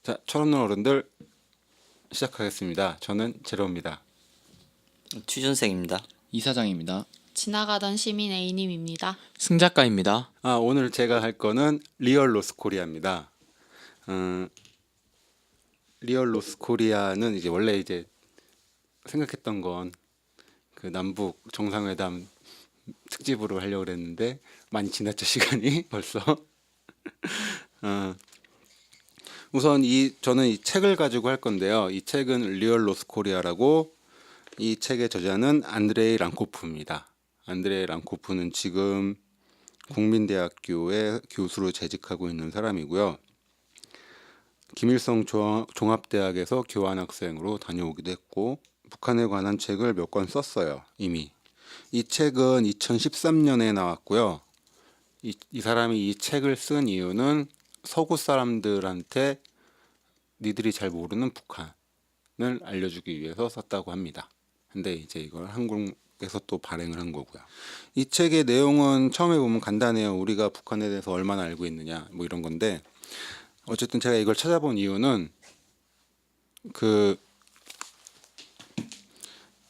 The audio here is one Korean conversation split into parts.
자, 철없는 어른들 시작하겠습니다. 저는 제로입니다. 취준생입니다. 이사장입니다. 지나가던 시민 A님입니다. 승작가입니다. 오늘 제가 할 거는 리얼 로스 코리아입니다. 리얼 로스 코리아는 이제 원래 이제 생각했던 건 그 남북 정상회담 특집으로 하려고 그랬는데 많이 지났죠, 시간이 벌써. 우선 저는 이 책을 가지고 할 건데요. 이 책은 리얼 로스 코리아라고, 이 책의 저자는 안드레이 랑코프입니다. 안드레이 랑코프는 지금 국민대학교에 교수로 재직하고 있는 사람이고요. 김일성 종합대학에서 교환학생으로 다녀오기도 했고, 북한에 관한 책을 몇 권 썼어요, 이미. 이 책은 2013년에 나왔고요. 이 사람이 이 책을 쓴 이유는 서구 사람들한테 니들이 잘 모르는 북한을 알려주기 위해서 썼다고 합니다. 근데 이제 이걸 한국에서 또 발행을 한 거고요. 이 책의 내용은 처음에 보면 간단해요. 우리가 북한에 대해서 얼마나 알고 있느냐, 뭐 이런 건데, 어쨌든 제가 이걸 찾아본 이유는 그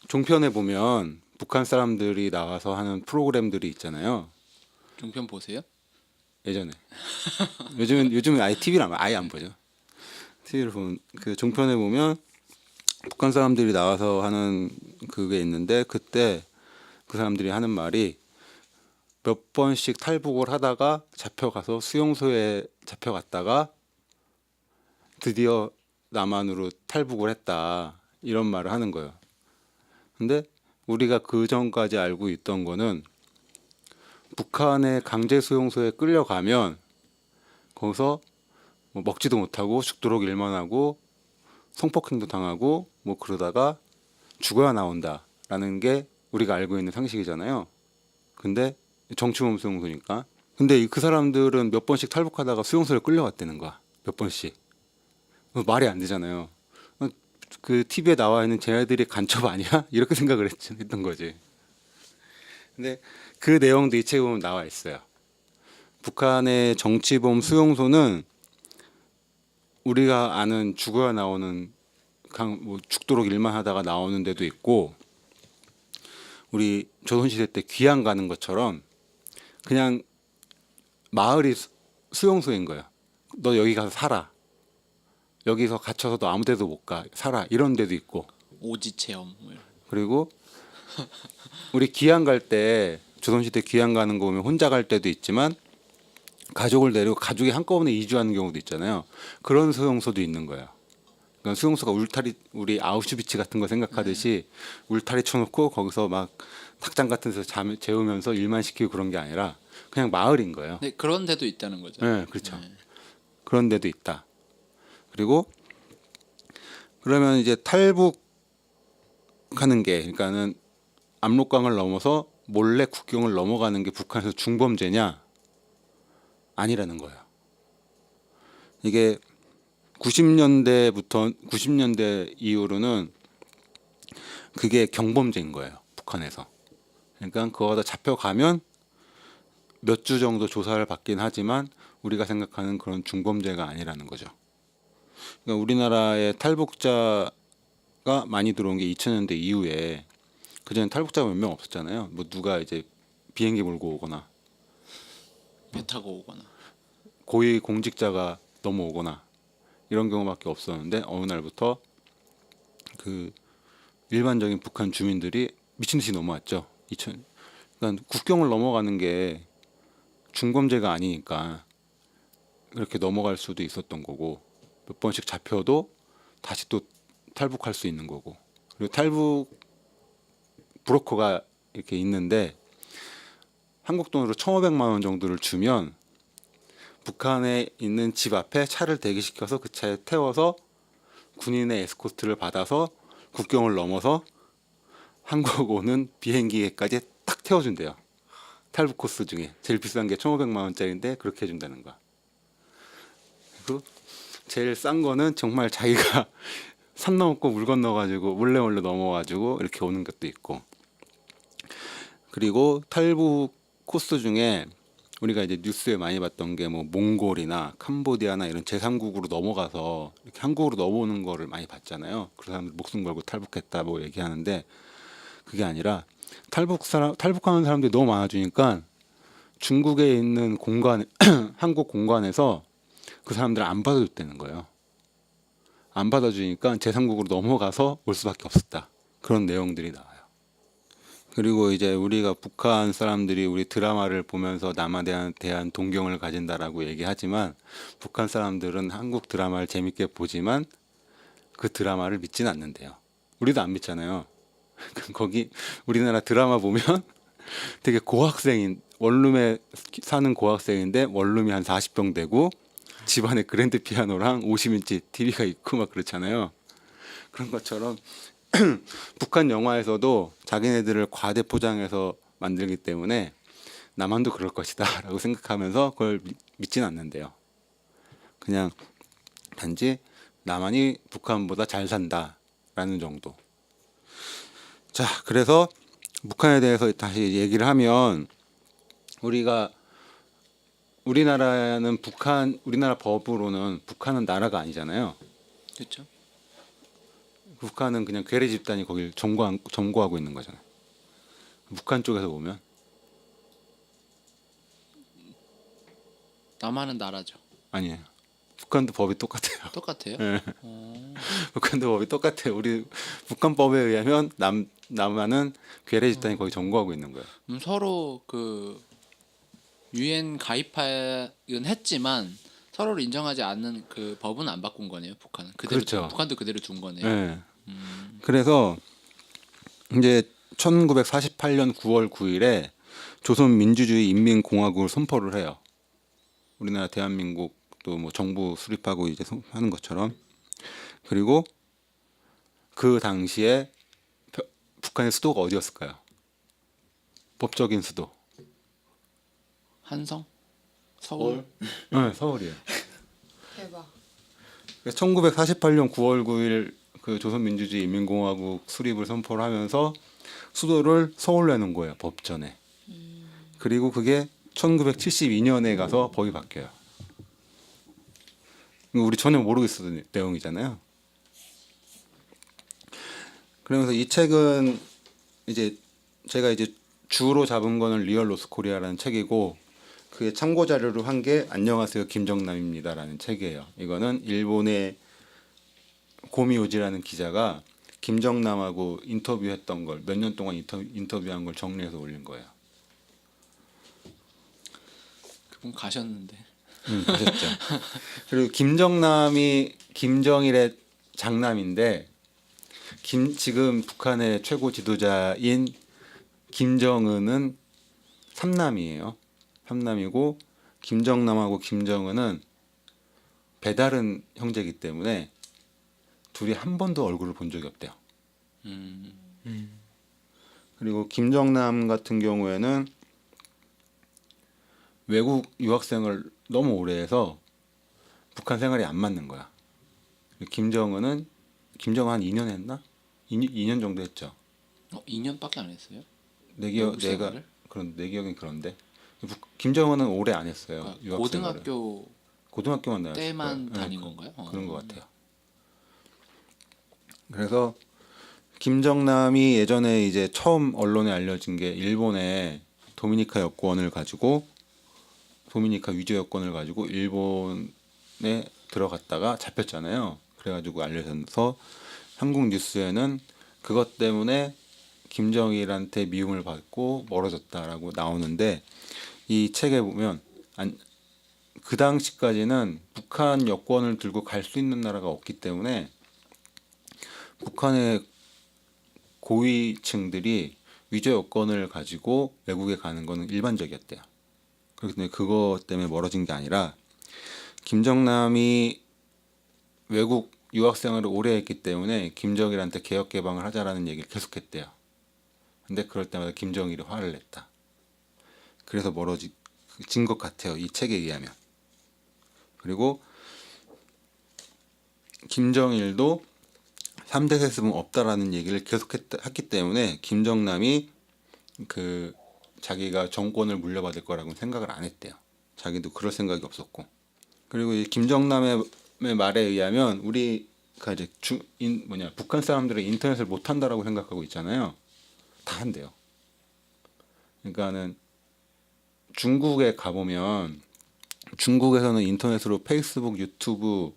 종편에 보면 북한 사람들이 나와서 하는 프로그램들이 있잖아요. 종편 보세요? 예전에. 요즘은 아예 TV를 아예 안 보죠. TV를 보면 그 종편에 보면 북한 사람들이 나와서 하는 그게 있는데, 그때 그 사람들이 하는 말이 몇 번씩 탈북을 하다가 잡혀가서 수용소에 잡혀갔다가 드디어 남한으로 탈북을 했다, 이런 말을 하는 거예요. 근데 우리가 그 전까지 알고 있던 거는 북한의 강제 수용소에 끌려가면 거기서 뭐 먹지도 못하고 죽도록 일만 하고 성폭행도 당하고 뭐 그러다가 죽어야 나온다라는 게 우리가 알고 있는 상식이잖아요. 근데 정치범 수용소니까. 근데 그 사람들은 몇 번씩 탈북하다가 수용소에 끌려갔다는 거야. 몇 번씩. 말이 안 되잖아요. 그 TV에 나와 있는 쟤네들이 간첩 아니야? 이렇게 생각을 했던 거지. 근데 그 내용도 이 책에 보면 나와 있어요. 북한의 정치범 수용소는 우리가 아는 죽어야 나오는 뭐 죽도록 일만 하다가 나오는 데도 있고, 우리 조선시대 때 귀양 가는 것처럼 그냥 마을이 수용소인 거예요. 너 여기 가서 살아. 여기서 갇혀서 너 아무 데도 못 가. 살아. 이런 데도 있고. 오지 체험. 그리고 우리 귀양 갈 때, 조선시대 귀양 가는 거 보면 혼자 갈 때도 있지만 가족을 데리고 가족이 한꺼번에 이주하는 경우도 있잖아요. 그런 수용소도 있는 거예요. 그러니까 수용소가 울타리, 우리 아우슈비츠 같은 거 생각하듯이 울타리 쳐놓고 거기서 막 탁장 같은 데서 재우면서 일만 시키고 그런 게 아니라 그냥 마을인 거예요. 네, 그런 데도 있다는 거죠. 네, 그렇죠. 그런 데도 있다. 그리고 그러면 이제 탈북하는 게, 그러니까는 압록강을 넘어서 몰래 국경을 넘어가는 게 북한에서 중범죄냐? 아니라는 거예요. 이게 90년대 이후로는 그게 경범죄인 거예요, 북한에서. 그러니까 그거다 잡혀가면 몇 주 정도 조사를 받긴 하지만 우리가 생각하는 그런 중범죄가 아니라는 거죠. 그러니까 우리나라에 탈북자가 많이 들어온 게 2000년대 이후에, 그전엔 탈북자가 몇 명 없었잖아요. 뭐 누가 이제 비행기 몰고 오거나 배 타고 오거나. 고위 공직자가 넘어오거나 이런 경우밖에 없었는데, 어느 날부터 그 일반적인 북한 주민들이 미친 듯이 넘어왔죠. 그러니까 국경을 넘어가는 게 중범죄가 아니니까 그렇게 넘어갈 수도 있었던 거고, 몇 번씩 잡혀도 다시 또 탈북할 수 있는 거고. 그리고 탈북 브로커가 이렇게 있는데, 한국 돈으로 1,500만 원 정도를 주면 북한에 있는 집 앞에 차를 대기시켜서 그 차에 태워서 군인의 에스코트를 받아서 국경을 넘어서 한국 오는 비행기에까지 딱 태워준대요. 탈북 코스 중에 제일 비싼 게 1,500만 원짜리인데 그렇게 해준다는 거야. 그리고 제일 싼 거는 정말 자기가 산 넘고 물 건너가지고 몰래 넘어가지고 이렇게 오는 것도 있고. 그리고 탈북 코스 중에 우리가 이제 뉴스에 많이 봤던 게 뭐 몽골이나 캄보디아나 이런 제3국으로 넘어가서 이렇게 한국으로 넘어오는 거를 많이 봤잖아요. 그 사람들 목숨 걸고 탈북했다 뭐 얘기하는데 그게 아니라 탈북하는 사람들이 너무 많아지니까 중국에 있는 공간 한국 공간에서 그 사람들을 안 받아줬다는 거예요. 안 받아주니까 제3국으로 넘어가서 올 수밖에 없었다. 그런 내용들이 나와요. 그리고 이제 우리가 북한 사람들이 우리 드라마를 보면서 남한에 대한 동경을 가진다라고 얘기하지만 북한 사람들은 한국 드라마를 재밌게 보지만 그 드라마를 믿진 않는데요. 우리도 안 믿잖아요. 거기 우리나라 드라마 보면 되게 고학생인 원룸에 사는 고학생인데 원룸이 한 40평 되고 집안에 그랜드 피아노랑 50인치 TV가 있고 막 그렇잖아요. 그런 것처럼 북한 영화에서도 자기네들을 과대 포장해서 만들기 때문에 남한도 그럴 것이다 라고 생각하면서 그걸 믿진 않는데요. 그냥 단지 남한이 북한보다 잘 산다라는 정도. 자, 그래서 북한에 대해서 다시 얘기를 하면 우리나라 법으로는 북한은 나라가 아니잖아요. 그렇죠? 북한은 그냥 괴뢰 집단이 거길 점거하고 있는 거잖아요. 북한 쪽에서 보면 남한은 나라죠. 아니에요. 북한도 법이 똑같아요. 똑같아요? 예. 어, 북한도 법이 똑같아요. 우리 북한 법에 의하면 남한은 괴뢰 집단이 거기 점거하고 있는 거예요. 서로 그 유엔 가입은 했지만 서로를 인정하지 않는 그 법은 안 바꾼 거네요. 북한은 그대로 그렇죠. 북한도 그대로 둔 거네요. 예. 그래서 이제 1948년 9월 9일에 조선민주주의 인민공화국을 선포를 해요. 우리나라 대한민국도 뭐 정부 수립하고 이제 하는 것처럼. 그리고 그 당시에 북한의 수도가 어디였을까요? 법적인 수도. 한성, 서울, 네, 서울이에요. 대박. 그래서 1948년 9월 9일 그 조선민주주의 인민공화국 수립을 선포를 하면서 수도를 서울로 해놓은 거예요. 법전에. 그리고 그게 1972년에 가서 법이 바뀌어요. 이거 우리 전혀 모르고 있었던 내용이잖아요. 그러면서 이 책은 이제 제가 이제 주로 잡은 거는 리얼 로스코리아라는 책이고 그게 참고 자료로 한 게 안녕하세요 김정남입니다라는 책이에요. 이거는 일본의 고미오지라는 기자가 김정남하고 인터뷰했던 걸 몇 년 동안 인터뷰한 걸 정리해서 올린 거예요. 그분 가셨는데. 보셨죠? 그리고 김정남이 김정일의 장남인데 지금 북한의 최고 지도자인 김정은은 삼남이에요. 삼남이고 김정남하고 김정은은 배다른 형제이기 때문에 둘이 한 번도 얼굴을 본 적이 없대요. 그리고 김정남 같은 경우에는 외국 유학생을 너무 오래 해서 북한 생활이 안 맞는 거야. 김정은 한 2년 했나? 2년 정도 했죠. 2년밖에 안 했어요? 내 생활을? 기억엔 그런데 김정은은 오래 안 했어요. 그러니까 유학 생활을. 고등학교만 다녔을 때만 거예요. 다닌 건가요? 그런 것 같아요. 그래서 김정남이 예전에 이제 처음 언론에 알려진 게 일본의 도미니카 여권을 가지고 도미니카 위조 여권을 가지고 일본에 들어갔다가 잡혔잖아요. 그래가지고 알려져서 한국 뉴스에는 그것 때문에 김정일한테 미움을 받고 멀어졌다라고 나오는데 이 책에 보면 그 당시까지는 북한 여권을 들고 갈 수 있는 나라가 없기 때문에 북한의 고위층들이 위조 여권을 가지고 외국에 가는 거는 일반적이었대요. 그렇기 때문에 그것 때문에 멀어진 게 아니라 김정남이 외국 유학생활을 오래 했기 때문에 김정일한테 개혁 개방을 하자라는 얘기를 계속했대요. 근데 그럴 때마다 김정일이 화를 냈다. 그래서 멀어진 것 같아요. 이 책에 의하면. 그리고 김정일도 3대 세습은 없다라는 얘기를 계속 했기 때문에 김정남이 그 자기가 정권을 물려받을 거라고는 생각을 안 했대요. 자기도 그럴 생각이 없었고. 그리고 이 김정남의 말에 의하면 우리가 이제 북한 사람들은 인터넷을 못 한다라고 생각하고 있잖아요. 다 한대요. 그러니까는 중국에 가보면 중국에서는 인터넷으로 페이스북, 유튜브,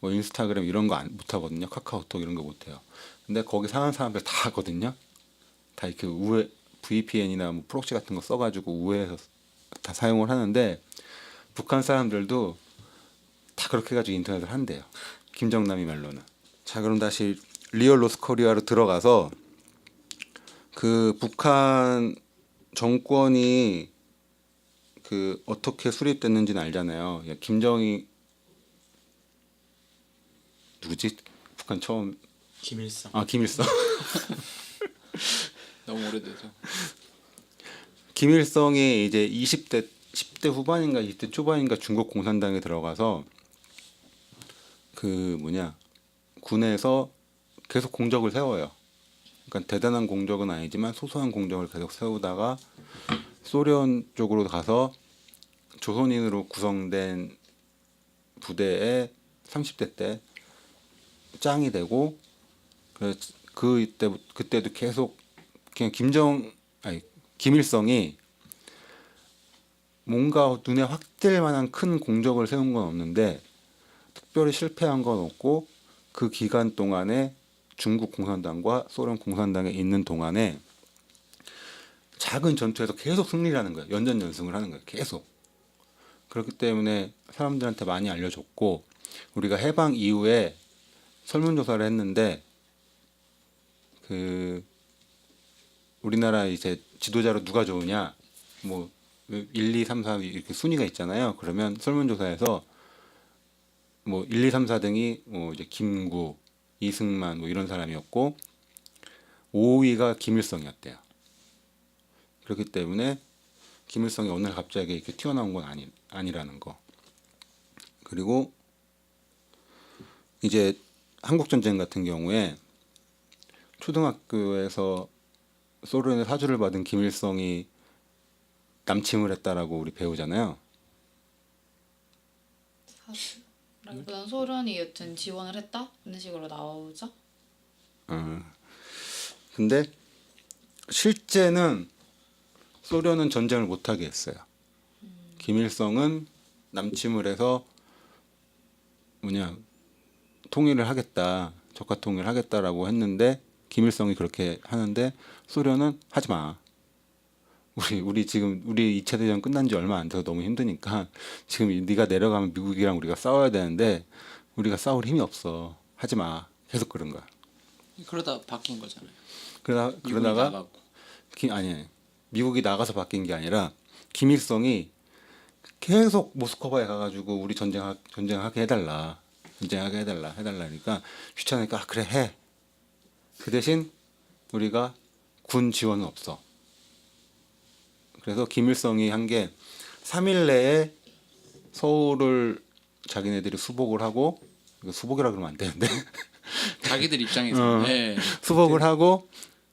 뭐 인스타그램 이런 거 못 하거든요. 카카오톡 이런 거 못 해요. 근데 거기 사는 사람들 다 하거든요. 다 이렇게 VPN이나 뭐 프록시 같은 거 써가지고 우회해서 다 사용을 하는데 북한 사람들도 다 그렇게 해가지고 인터넷을 한대요. 김정남이 말로는. 자, 그럼 다시 리얼 로스 코리아로 들어가서 그 북한 정권이 그 어떻게 수립됐는지는 알잖아요. 김정이 누구지? 북한 처음 김일성. 김일성. 너무 오래돼서. 김일성이 이제 10대 후반인가 20대 초반인가 중국 공산당에 들어가서 군에서 계속 공적을 세워요. 그러니까 대단한 공적은 아니지만 소소한 공적을 계속 세우다가 소련 쪽으로 가서 조선인으로 구성된 부대에 30대 때 짱이 되고 그때도 계속 그냥 김일성이 뭔가 눈에 확 띌 만한 큰 공적을 세운 건 없는데 특별히 실패한 건 없고 그 기간 동안에 중국 공산당과 소련 공산당에 있는 동안에 작은 전투에서 계속 승리를 하는 거예요. 연전연승을 하는 거예요. 계속. 그렇기 때문에 사람들한테 많이 알려줬고 우리가 해방 이후에 설문조사를 했는데 그 우리나라 이제 지도자로 누가 좋으냐 뭐 1, 2, 3, 4 이렇게 순위가 있잖아요. 그러면 설문조사에서 뭐 1, 2, 3, 4등이 뭐 이제 김구, 이승만 뭐 이런 사람이었고 5위가 김일성이었대요. 그렇기 때문에 김일성이 오늘 갑자기 이렇게 튀어나온 건 아니라는 거. 그리고 이제 한국전쟁 같은 경우에 초등학교에서 소련의 사주를 받은 김일성이 남침을 했다라고 우리 배우잖아요. 난 소련이 여튼 지원을 했다? 이런 식으로 나오죠. 근데 실제는 소련은 전쟁을 못하게 했어요. 김일성은 남침을 해서 통일을 하겠다, 적화 통일을 하겠다라고 했는데 김일성이 그렇게 하는데 소련은 하지 마. 우리 지금 우리 2차 대전 끝난 지 얼마 안 돼서 너무 힘드니까 지금 네가 내려가면 미국이랑 우리가 싸워야 되는데 우리가 싸울 힘이 없어. 하지 마. 계속 그런 거야. 그러다 바뀐 거잖아요. 그러다가 나가고. 아니 미국이 나가서 바뀐 게 아니라 김일성이 계속 모스크바에 가가지고 우리 전쟁하게 해달라. 해달라니까 귀찮으니까 그래 해. 그 대신 우리가 군 지원은 없어. 그래서 김일성이 한 게 3일 내에 서울을 자기네들이 수복을 하고 이거 수복이라 그러면 안 되는데 자기들 입장에서. 네. 수복을 하고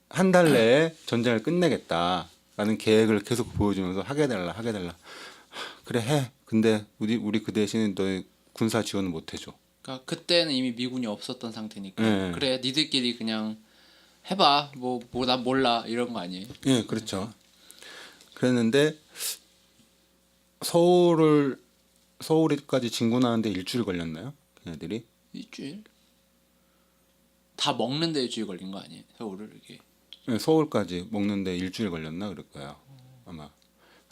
한 달 내에 전쟁을 끝내겠다라는 계획을 계속 보여주면서 하게 해달라. 그래 해. 근데 우리 그 대신에 너희 군사 지원은 못 해줘. 그러니까 그때는 이미 미군이 없었던 상태니까. 네. 그래 니들끼리 그냥 해봐. 난 몰라 이런 거 아니에요? 예, 그렇죠. 그랬는데 서울까지 진군하는데 일주일 걸렸나요? 걔네들이? 일주일? 다 먹는데 일주일 걸린 거 아니에요? 서울을 이렇게. 네, 서울까지 먹는데 일주일 걸렸나 그럴 거예요. 아마.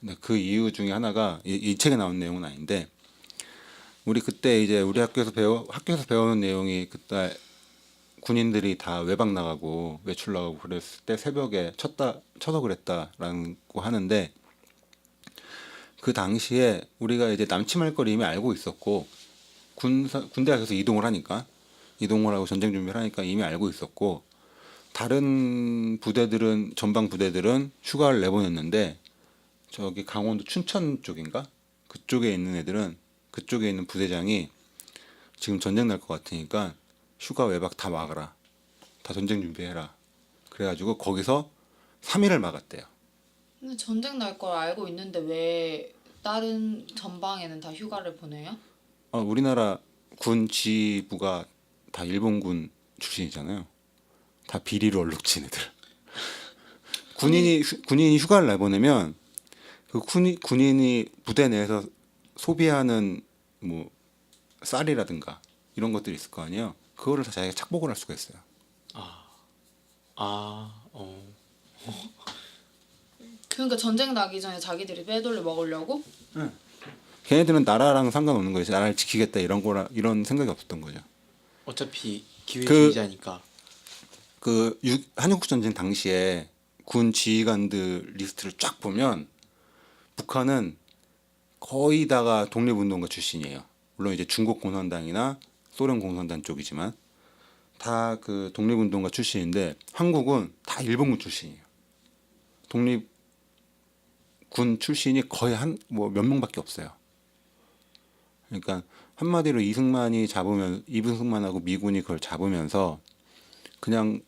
근데 그 이유 중에 하나가 이 책에 나온 내용은 아닌데 우리 그때 이제 우리 학교에서 배우는 내용이 그때 군인들이 다 외박 나가고 외출 나가고 그랬을 때 새벽에 쳐서 그랬다라고 하는데 그 당시에 우리가 이제 남침할 걸 이미 알고 있었고 군대가 계속 이동을 하고 전쟁 준비를 하니까 이미 알고 있었고 다른 부대들은 전방 부대들은 휴가를 내보냈는데 저기 강원도 춘천 쪽인가 그쪽에 있는 애들은 그쪽에 있는 부대장이 지금 전쟁 날 것 같으니까 휴가 외박 다 막아라. 다 전쟁 준비해라. 그래가지고 거기서 3일을 막았대요. 근데 전쟁 날 걸 알고 있는데 왜 다른 전방에는 다 휴가를 보내요? 우리나라 군 지휘부가 다 일본군 출신이잖아요. 다 비리로 얼룩진 애들. 군인이 휴가를 내보내면 그 군인이 부대 내에서 소비하는 뭐 쌀이라든가 이런 것들이 있을 거 아니에요. 그거를 다 자기가 착복을 할 수가 있어요. 그러니까 전쟁 나기 전에 자기들이 빼돌려 먹으려고? 걔네들은 나라랑 상관없는 거지. 나라를 지키겠다 이런 생각이 없었던 거죠. 어차피 기회주의자니까. 한국 전쟁 당시에 군 지휘관들 리스트를 쫙 보면 북한은 거의 다가 독립운동가 출신이에요. 물론 이제 중국 공산당이나 소련 공산당 쪽이지만 다 그 독립운동가 출신인데 한국은 다 일본군 출신이에요. 독립군 출신이 거의 몇 명밖에 없어요. 그러니까 한마디로 이승만하고 미군이 그걸 잡으면서 그냥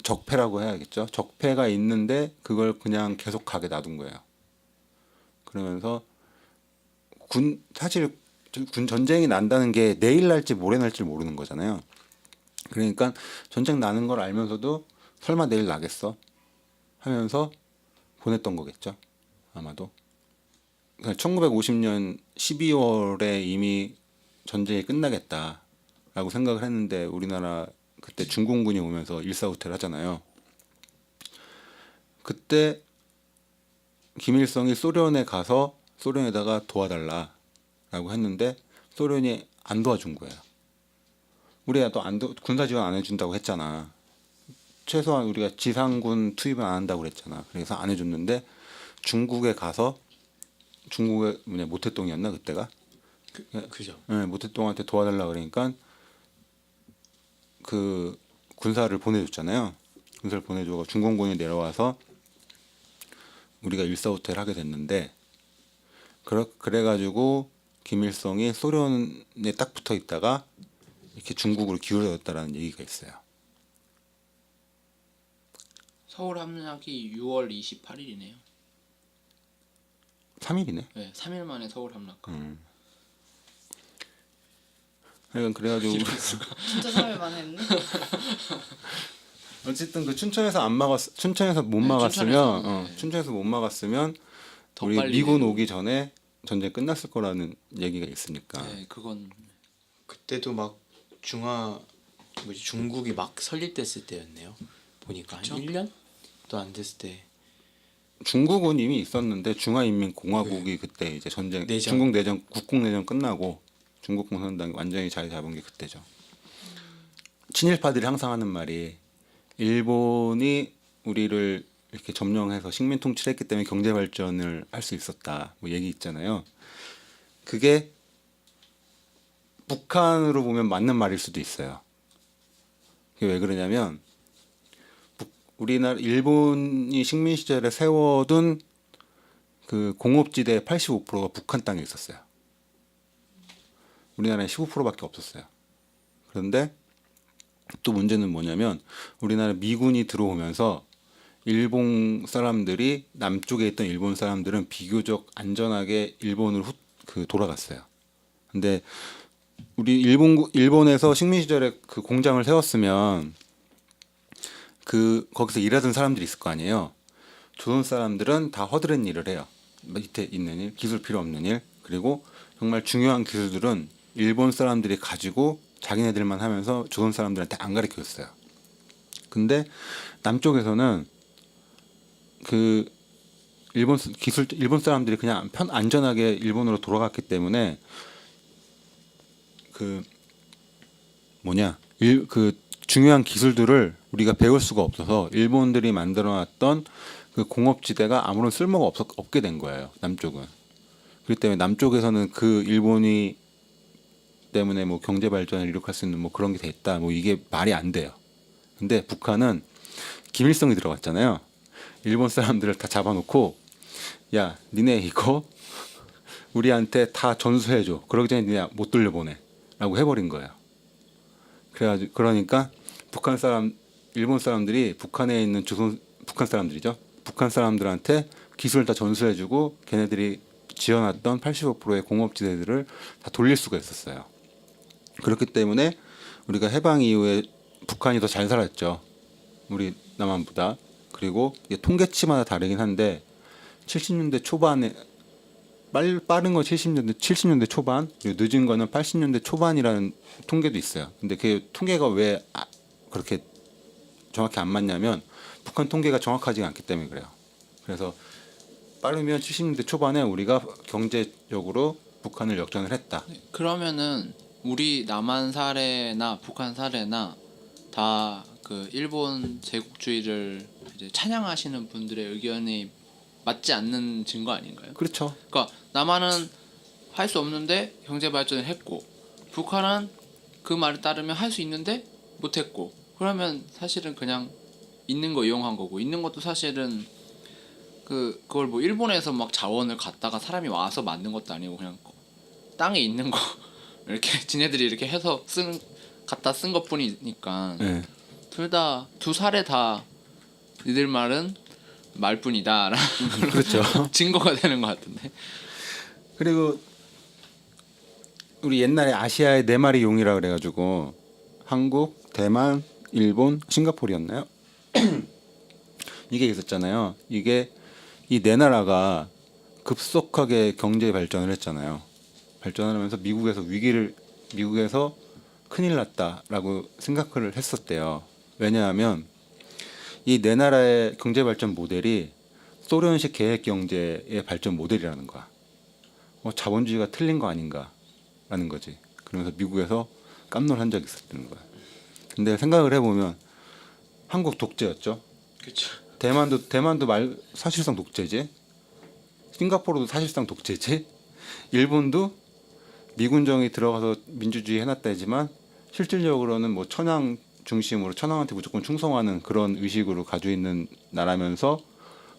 적폐라고 해야겠죠. 적폐가 있는데 그걸 그냥 계속 가게 놔둔 거예요. 그러면서 사실 군 전쟁이 난다는 게 내일 날지 모레 날지 모르는 거잖아요. 그러니까 전쟁 나는 걸 알면서도 설마 내일 나겠어 하면서 보냈던 거겠죠. 아마도. 1950년 12월에 이미 전쟁이 끝나겠다라고 생각을 했는데 우리나라 그때 중공군이 오면서 일사후퇴를 하잖아요. 그때 김일성이 소련에 가서 소련에다가 도와달라라고 했는데 소련이 안 도와준 거예요. 우리가 또 군사 지원 안 해준다고 했잖아. 최소한 우리가 지상군 투입은 안 한다고 그랬잖아. 그래서 안 해줬는데 중국에 가서 중국의 모태똥이었나 그때가? 그죠. 네, 모태똥한테 도와달라 그러니까 그 군사를 보내줬잖아요. 군사를 보내줘서 중공군이 내려와서 우리가 일사후퇴를 하게 됐는데 그래가지고 김일성이 소련에 딱 붙어 있다가 이렇게 중국으로 기울어졌다라는 얘기가 있어요. 서울 함락이 6월 28일이네요. 3일이네. 네, 3일 만에 서울 함락. 그래가지고 진짜 3일 만에 했네. 어쨌든 그 춘천에서 못 네, 막았으면 네. 춘천에서 못 막았으면 더 우리 빨리 미군 되고. 오기 전에 전쟁 끝났을 거라는 얘기가 있으니까. 네, 그건 그때도 막 중국이 막 설립됐을 때였네요. 보니까 그쵸? 한 1년도 안 됐을 때. 중국은 이미 있었는데 중화인민공화국이 그때 이제 중국 내전 국공 내전 끝나고 중국 공산당이 완전히 자리 잡은 게 그때죠. 친일파들이 항상 하는 말이 일본이 우리를 이렇게 점령해서 식민 통치를 했기 때문에 경제 발전을 할 수 있었다. 뭐 얘기 있잖아요. 그게 북한으로 보면 맞는 말일 수도 있어요. 그게 왜 그러냐면 일본이 식민 시절에 세워둔 그 공업지대 85%가 북한 땅에 있었어요. 우리나라에 15%밖에 없었어요. 그런데 또 문제는 뭐냐면 우리나라 미군이 들어오면서 일본 사람들이 남쪽에 있던 일본 사람들은 비교적 안전하게 일본으로 돌아갔어요. 근데 우리 일본에서 식민 시절에 그 공장을 세웠으면 거기서 일하던 사람들이 있을 거 아니에요. 조선 사람들은 다 허드렛 일을 해요. 밑에 있는 일, 기술 필요 없는 일, 그리고 정말 중요한 기술들은 일본 사람들이 가지고 자기네들만 하면서 조선 사람들한테 안 가르쳐줬어요. 근데 남쪽에서는 그 일본 사람들이 그냥 안전하게 일본으로 돌아갔기 때문에 중요한 기술들을 우리가 배울 수가 없어서 일본들이 만들어놨던 그 공업지대가 아무런 쓸모가 없게 된 거예요. 남쪽은. 그렇기 때문에 남쪽에서는 그 일본이 때문에 뭐 경제 발전을 이룩할 수 있는 뭐 그런 게 됐다. 뭐 이게 말이 안 돼요. 근데 북한은 김일성이 들어갔잖아요. 일본 사람들을 다 잡아놓고 야, 니네 이거 우리한테 다 전수해줘. 그러기 전에 니네 못 돌려보내라고 해버린 거예요. 그러니까 일본 사람들이 북한에 있는 북한 사람들이죠. 북한 사람들한테 기술을 다 전수해주고 걔네들이 지어놨던 85%의 공업지대들을 다 돌릴 수가 있었어요. 그렇기 때문에 우리가 해방 이후에 북한이 더 잘 살았죠. 우리 남한보다. 그리고 이게 통계치마다 다르긴 한데 70년대 초반에 빠른 건 70년대 초반, 그리고 늦은 거는 80년대 초반이라는 통계도 있어요. 근데 그 통계가 왜 그렇게 정확히 안 맞냐면 북한 통계가 정확하지가 않기 때문에 그래요. 그래서 빠르면 70년대 초반에 우리가 경제적으로 북한을 역전을 했다. 그러면은 우리 남한 사례나 북한 사례나 다 그 일본 제국주의를 이제 찬양하시는 분들의 의견이 맞지 않는 증거 아닌가요? 그렇죠. 그러니까 남한은 할 수 없는데 경제 발전을 했고 북한은 그 말에 따르면 할 수 있는데 못했고 그러면 사실은 그냥 있는 거 이용한 거고 있는 것도 사실은 그걸 뭐 일본에서 막 자원을 갖다가 사람이 와서 만든 것도 아니고 그냥 땅에 있는 거 이렇게 지네들이 이렇게 해서 갖다 쓴 것뿐이니까 네. 두 사례 다 니들 말은 말뿐이다라는 그렇죠. 증거가 되는 것 같은데. 그리고 우리 옛날에 아시아의 네 마리 용이라 그래가지고 한국, 대만, 일본, 싱가포르였나요? 이게 있었잖아요. 이게 이 네 나라가 급속하게 경제 발전을 했잖아요. 발전을 하면서 미국에서 큰일 났다라고 생각을 했었대요. 왜냐하면 이 네 나라의 경제 발전 모델이 소련식 계획 경제의 발전 모델이라는 거야. 자본주의가 틀린 거 아닌가라는 거지. 그러면서 미국에서 깜놀한 적이 있었다는 거야. 근데 생각을 해보면 한국 독재였죠. 그렇죠. 대만도 사실상 독재지. 싱가포르도 사실상 독재지. 일본도 미군정이 들어가서 민주주의 해놨다 하지만 실질적으로는 뭐 천황 중심으로 천황한테 무조건 충성하는 그런 의식으로 가지고 있는 나라면서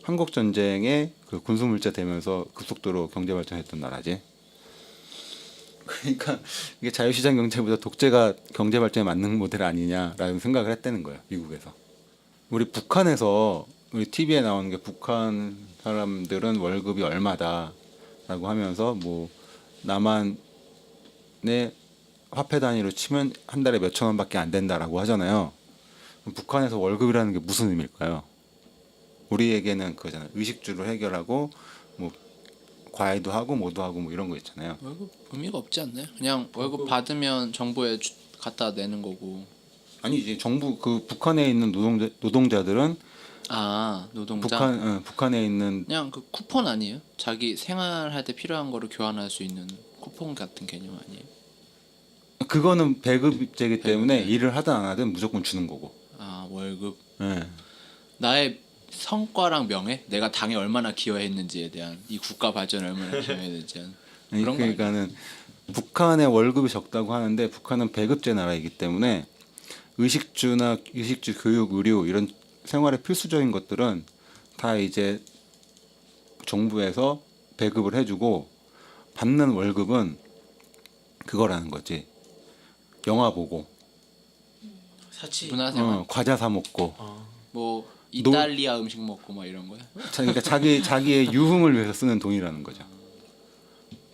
한국 전쟁에 그 군수물자 되면서 급속도로 경제 발전했던 나라지. 그러니까 이게 자유시장 경제보다 독재가 경제 발전에 맞는 모델 아니냐라는 생각을 했다는 거예요. 미국에서. 우리 북한에서 우리 TV에 나오는 게 북한 사람들은 월급이 얼마다라고 하면서 뭐 남한의 화폐 단위로 치면 한 달에 몇천 원밖에 안 된다라고 하잖아요. 그럼 북한에서 월급이라는 게 무슨 의미일까요? 우리에게는 그거잖아요. 의식주로 해결하고 뭐 과외도 하고 뭐도 하고 뭐 이런 거 있잖아요. 월급 의미가 없지 않나요? 그냥 월급 받으면 정부에 갖다 내는 거고. 아니 이제 정부 그 북한에 있는 노동자들은 노동자. 북한에 있는 그냥 그 쿠폰 아니에요? 자기 생활할 때 필요한 거를 교환할 수 있는 쿠폰 같은 개념 아니에요? 그거는 배급제이기 때문에 배급, 일을 하든 안 하든 무조건 주는 거고. 월급. 예. 나의 성과랑 명예, 내가 당에 얼마나 기여했는지에 대한 이 국가 발전에 얼마나 기여했는지에 대한 아니, 그런 거 아니에요? 그러니까는 북한의 월급이 적다고 하는데 북한은 배급제 나라이기 때문에 의식주 교육, 의료 이런 생활의 필수적인 것들은 다 이제 정부에서 배급을 해주고 받는 월급은 그거라는 거지. 영화 보고, 사치. 문화생활. 과자 사 먹고, 뭐 이탈리아 음식 먹고 막 이런 거야? 그러니까 자기의 유흥을 위해서 쓰는 돈이라는 거죠.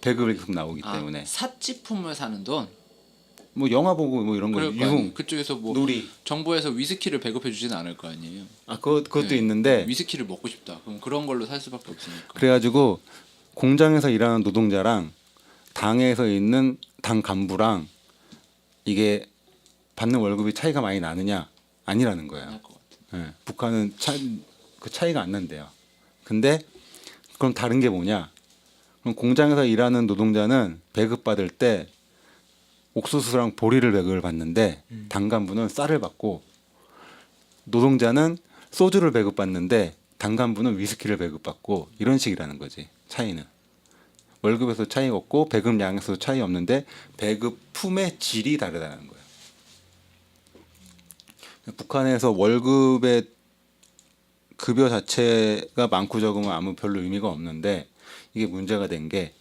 배급이 계속 나오기 때문에. 사치품을 사는 돈. 뭐 영화 보고 뭐 이런 거 그럴 거 아니에요. 유흥, 그쪽에서 뭐 놀이. 정부에서 위스키를 배급해 주지는 않을 거 아니에요. 그것도 네. 있는데 위스키를 먹고 싶다. 그럼 그런 걸로 살 수밖에 없으니까. 그래가지고 공장에서 일하는 노동자랑 당에서 있는 당 간부랑 이게 받는 월급이 차이가 많이 나느냐 아니라는 거예요. 안할 것 같아. 예, 북한은 그 차이가 안 난대요. 근데 그럼 다른 게 뭐냐? 그럼 공장에서 일하는 노동자는 배급 받을 때 옥수수랑 보리를 배급을 받는데 당 간부는 쌀을 받고 노동자는 소주를 배급받는데 당 간부는 위스키를 배급받고 이런 식이라는 거지. 차이는. 월급에서 차이가 없고 배급량에서도 차이 없는데 배급품의 질이 다르다는 거예요. 북한에서 월급의 급여 자체가 많고 적으면 아무 별로 의미가 없는데 이게 문제가 된 게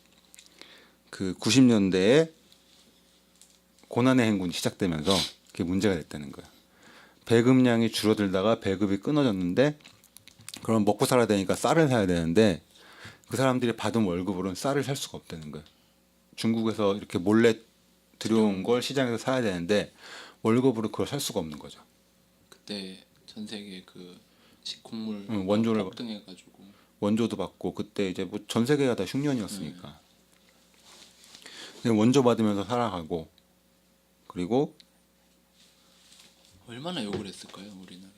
그 90년대에 고난의 행군이 시작되면서 그게 문제가 됐다는 거예요. 배급량이 줄어들다가 배급이 끊어졌는데 그럼 먹고 살아야 되니까 쌀을 사야 되는데 그 사람들이 받은 월급으로는 쌀을 살 수가 없다는 거예요. 중국에서 이렇게 몰래 들여온 걸 시장에서 사야 되는데 월급으로 그걸 살 수가 없는 거죠. 그때 전 세계 그 식곡물 원조를 폭등해가지고 원조도 받고 그때 이제 뭐 전 세계가 다 흉년이었으니까 그냥 원조 받으면서 살아가고 그리고 얼마나 욕을 했을까요 우리나라.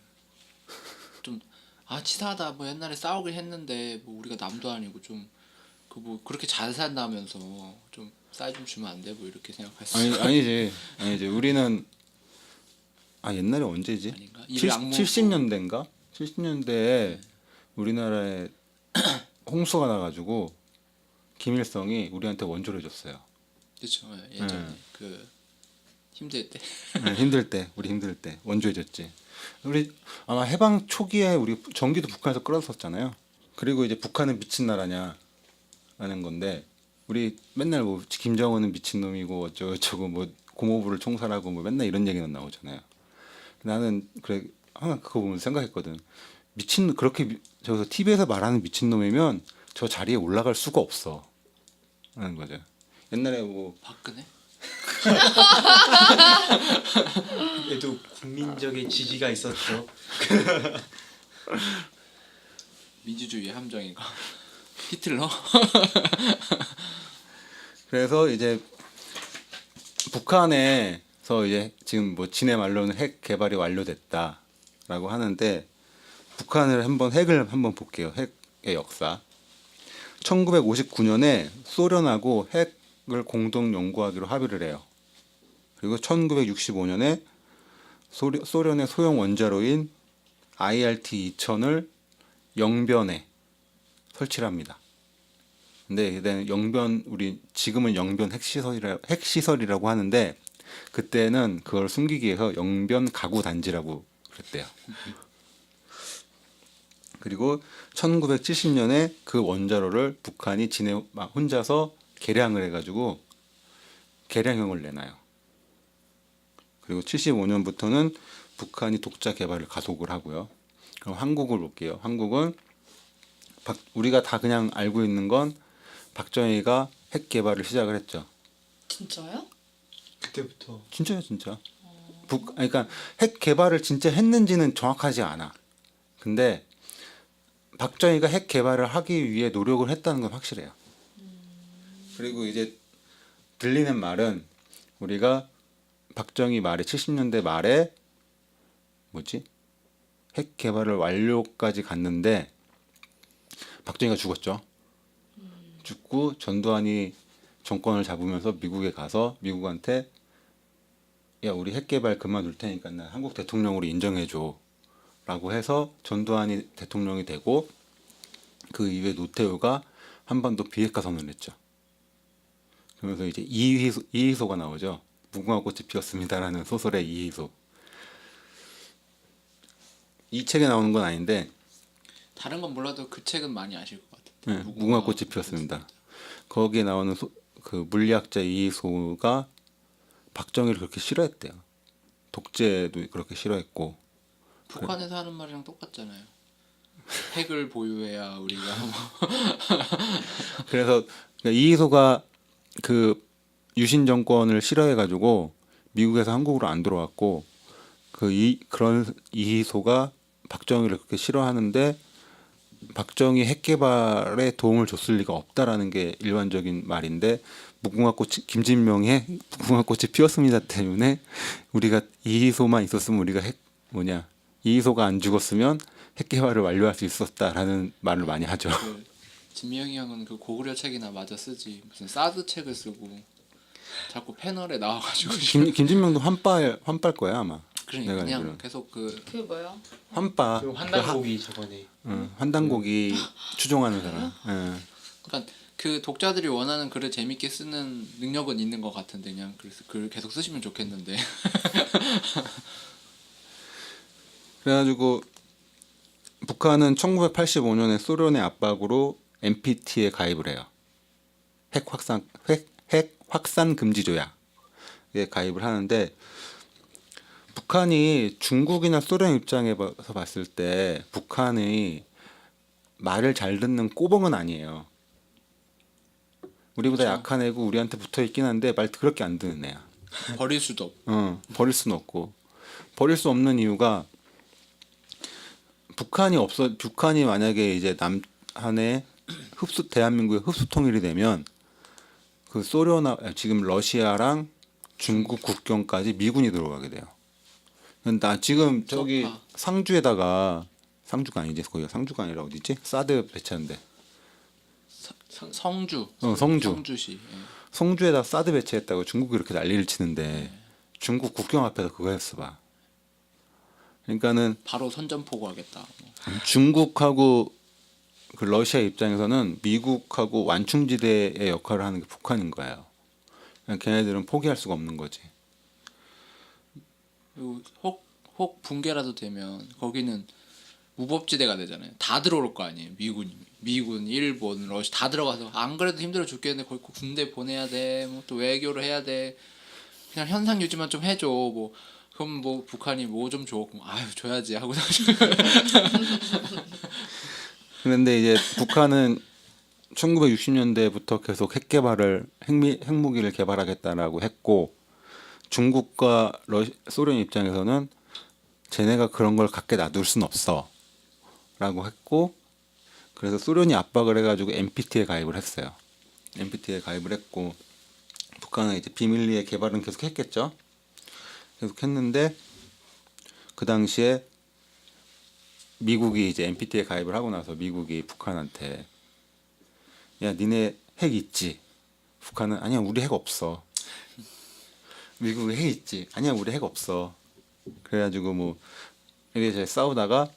좀 치사하다 뭐 옛날에 싸우긴 했는데 뭐 우리가 남도 아니고 좀 그 뭐 그렇게 잘 산다면서 좀 쌀 좀 주면 안 돼 뭐 이렇게 생각했어요. 아니지 우리는 옛날에 언제지? 아닌가? 이를 악물고. 70년대인가? 70년대에 우리나라에 홍수가 나가지고 김일성이 우리한테 원조를 줬어요. 그렇죠. 예전에 그 힘들 때. 우리 힘들 때 원조해줬지. 우리 아마 해방 초기에 우리 전기도 북한에서 끌어썼잖아요. 그리고 이제 북한은 미친 나라냐 라는 건데 우리 맨날 뭐 김정은은 미친 놈이고 어쩌고 뭐 고모부를 총살하고 뭐 맨날 이런 얘기는 나오잖아요. 나는 그래 항상 그거 보면 생각했거든. 미친 그렇게 저기서 TV에서 말하는 미친 놈이면 저 자리에 올라갈 수가 없어. 하는 거죠. 옛날에 뭐 박근혜? 얘도 국민적인 지지가 있었죠. 민주주의 함정인가? 히틀러? 그래서 이제 북한에서 이제 지금 뭐 지네 말로는 핵 개발이 완료됐다라고 하는데 북한을 핵을 한번 볼게요. 핵의 역사. 1959년에 소련하고 핵을 공동 연구하기로 합의를 해요. 그리고 1965년에 소련의 소형 원자로인 IRT-2000을 영변에 설치를 합니다. 근데 그때는 우리 지금은 영변 핵시설이라고 하는데 그때는 그걸 숨기기 위해서 영변 가구 단지라고 그랬대요. 그리고 1970년에 그 원자로를 북한이 혼자서 개량을 해가지고 개량형을 내놔요. 그리고 75년부터는 북한이 독자 개발을 가속을 하고요. 그럼 한국을 볼게요. 한국은 우리가 다 그냥 알고 있는 건 박정희가 핵 개발을 시작을 했죠. 진짜요? 그때부터 진짜요, 진짜. 그러니까 핵 개발을 진짜 했는지는 정확하지 않아. 근데 박정희가 핵 개발을 하기 위해 노력을 했다는 건 확실해요. 그리고 이제 들리는 말은 우리가 박정희 말에 70년대 말에 핵 개발을 완료까지 갔는데 박정희가 죽었죠. 죽고 전두환이 정권을 잡으면서 미국에 가서 미국한테 야 우리 핵 개발 그만둘 테니까 나 한국 대통령으로 인정해줘 라고 해서 전두환이 대통령이 되고 그 이후에 노태우가 한반도 비핵화 선언을 했죠. 그러면서 이제 이희소가 나오죠. 무궁화 꽃이 피었습니다라는 소설의 이희소. 이 책에 나오는 건 아닌데 다른 건 몰라도 그 책은 많이 아실 것 같아요. 무궁화 꽃이 피었습니다. 거기에 나오는 그 물리학자 이희소가 박정희를 그렇게 싫어했대요. 독재도 그렇게 싫어했고. 북한에서 하는 말이랑 똑같잖아요. 핵을 보유해야 우리가 그래서 이희소가 그 유신 정권을 싫어해가지고 미국에서 한국으로 안 들어왔고 그런 이희소가 박정희를 그렇게 싫어하는데 박정희 핵 개발에 도움을 줬을 리가 없다라는 게 일반적인 말인데 김진명의 무궁화 꽃이 피었습니다 때문에 우리가 이희소만 있었으면 우리가 이희소가 안 죽었으면 핵 개발을 완료할 수 있었다라는 말을 많이 하죠. 그 진명이 형은 그 고구려 책이나 마저 쓰지 무슨 사드 책을 쓰고 자꾸 패널에 나와가지고 김진명도 환빨 거야 아마. 그러니까 내가 그냥 알기로는. 계속 그 그게 뭐야? 환빠. 그 환단고기 저번에 환단고기 추종하는 사람. 예. 그러니까 그 독자들이 원하는 글을 재밌게 쓰는 능력은 있는 것 같은데 그냥 그래서 글 계속 쓰시면 좋겠는데 그래가지고 북한은 1985년에 소련의 압박으로 NPT에 가입을 해요. 핵 확산 금지 조약에 가입을 하는데 북한이 중국이나 소련 입장에서 봤을 때 북한이 말을 잘 듣는 꼬봉은 아니에요. 우리보다 그렇죠. 약한 애고 우리한테 붙어 있긴 한데 말 그렇게 안 듣는 애야. 버릴 수도 없고. 버릴 수는 없고 버릴 수 없는 이유가 북한이 만약에 이제 남한의 대한민국의 흡수 통일이 되면 그 지금 러시아랑 중국 국경까지 미군이 들어가게 돼요. 나 지금 저기 쏘파. 상주가 아니지 거기가 상주가 아니라 어디지? 사드 배치한데 성주. 성주. 성주시. 예. 성주에다 사드 배치했다고 중국이 이렇게 난리를 치는데 중국 국경 앞에서 그거 했어 봐. 그러니까는 바로 선전포고 하겠다. 뭐. 중국하고 그 러시아 입장에서는 미국하고 완충지대의 역할을 하는 게 북한인 거예요. 그냥 걔네들은 포기할 수가 없는 거지. 그리고 혹 붕괴라도 되면 거기는 무법지대가 되잖아요. 다 들어올 거 아니에요. 미군, 일본, 러시아 다 들어가서 안 그래도 힘들어 죽겠는데 거기 꼭 군대 보내야 돼. 뭐 또 외교를 해야 돼. 그냥 현상 유지만 좀 해줘. 뭐 그럼 뭐 북한이 뭐 좀 줘. 그럼 아유 줘야지 하고 그런데 이제 북한은 1960년대부터 계속 핵무기를 개발하겠다라고 했고 중국과 소련 입장에서는 쟤네가 그런 걸 갖게 놔둘 순 없어라고 했고 그래서 소련이 압박을 해가지고 NPT에 가입을 했어요. NPT에 가입을 했고 북한은 이제 비밀리에 개발은 계속 했겠죠. 계속 했는데 그 당시에 미국이 이제 NPT에 가입을 하고 나서 미국이 북한한테 야 니네 핵 있지? 북한은 아니야 우리 핵 없어. 미국이 핵 있지? 아니야 우리 핵 없어. 그래가지고 뭐 이렇게 싸우다가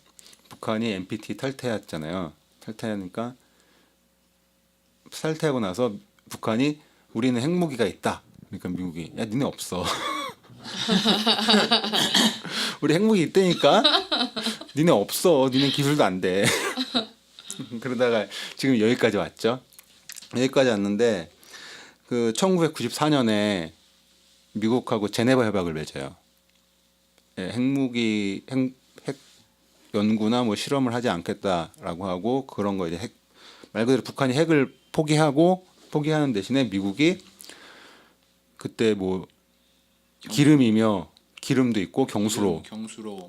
북한이 NPT 탈퇴했잖아요. 탈퇴하고 나서 북한이 우리는 핵무기가 있다. 그러니까 미국이 야 니네 없어. 우리 핵무기 있다니까. 니네 없어. 니네 기술도 안 돼. 그러다가 지금 여기까지 왔죠. 여기까지 왔는데 그 1994년에 미국하고 제네바 협약을 맺어요. 예, 핵 연구나 뭐 실험을 하지 않겠다라고 하고 그런 거 이제 말 그대로 북한이 핵을 포기하는 대신에 미국이 그때 뭐 기름도 있고 경수로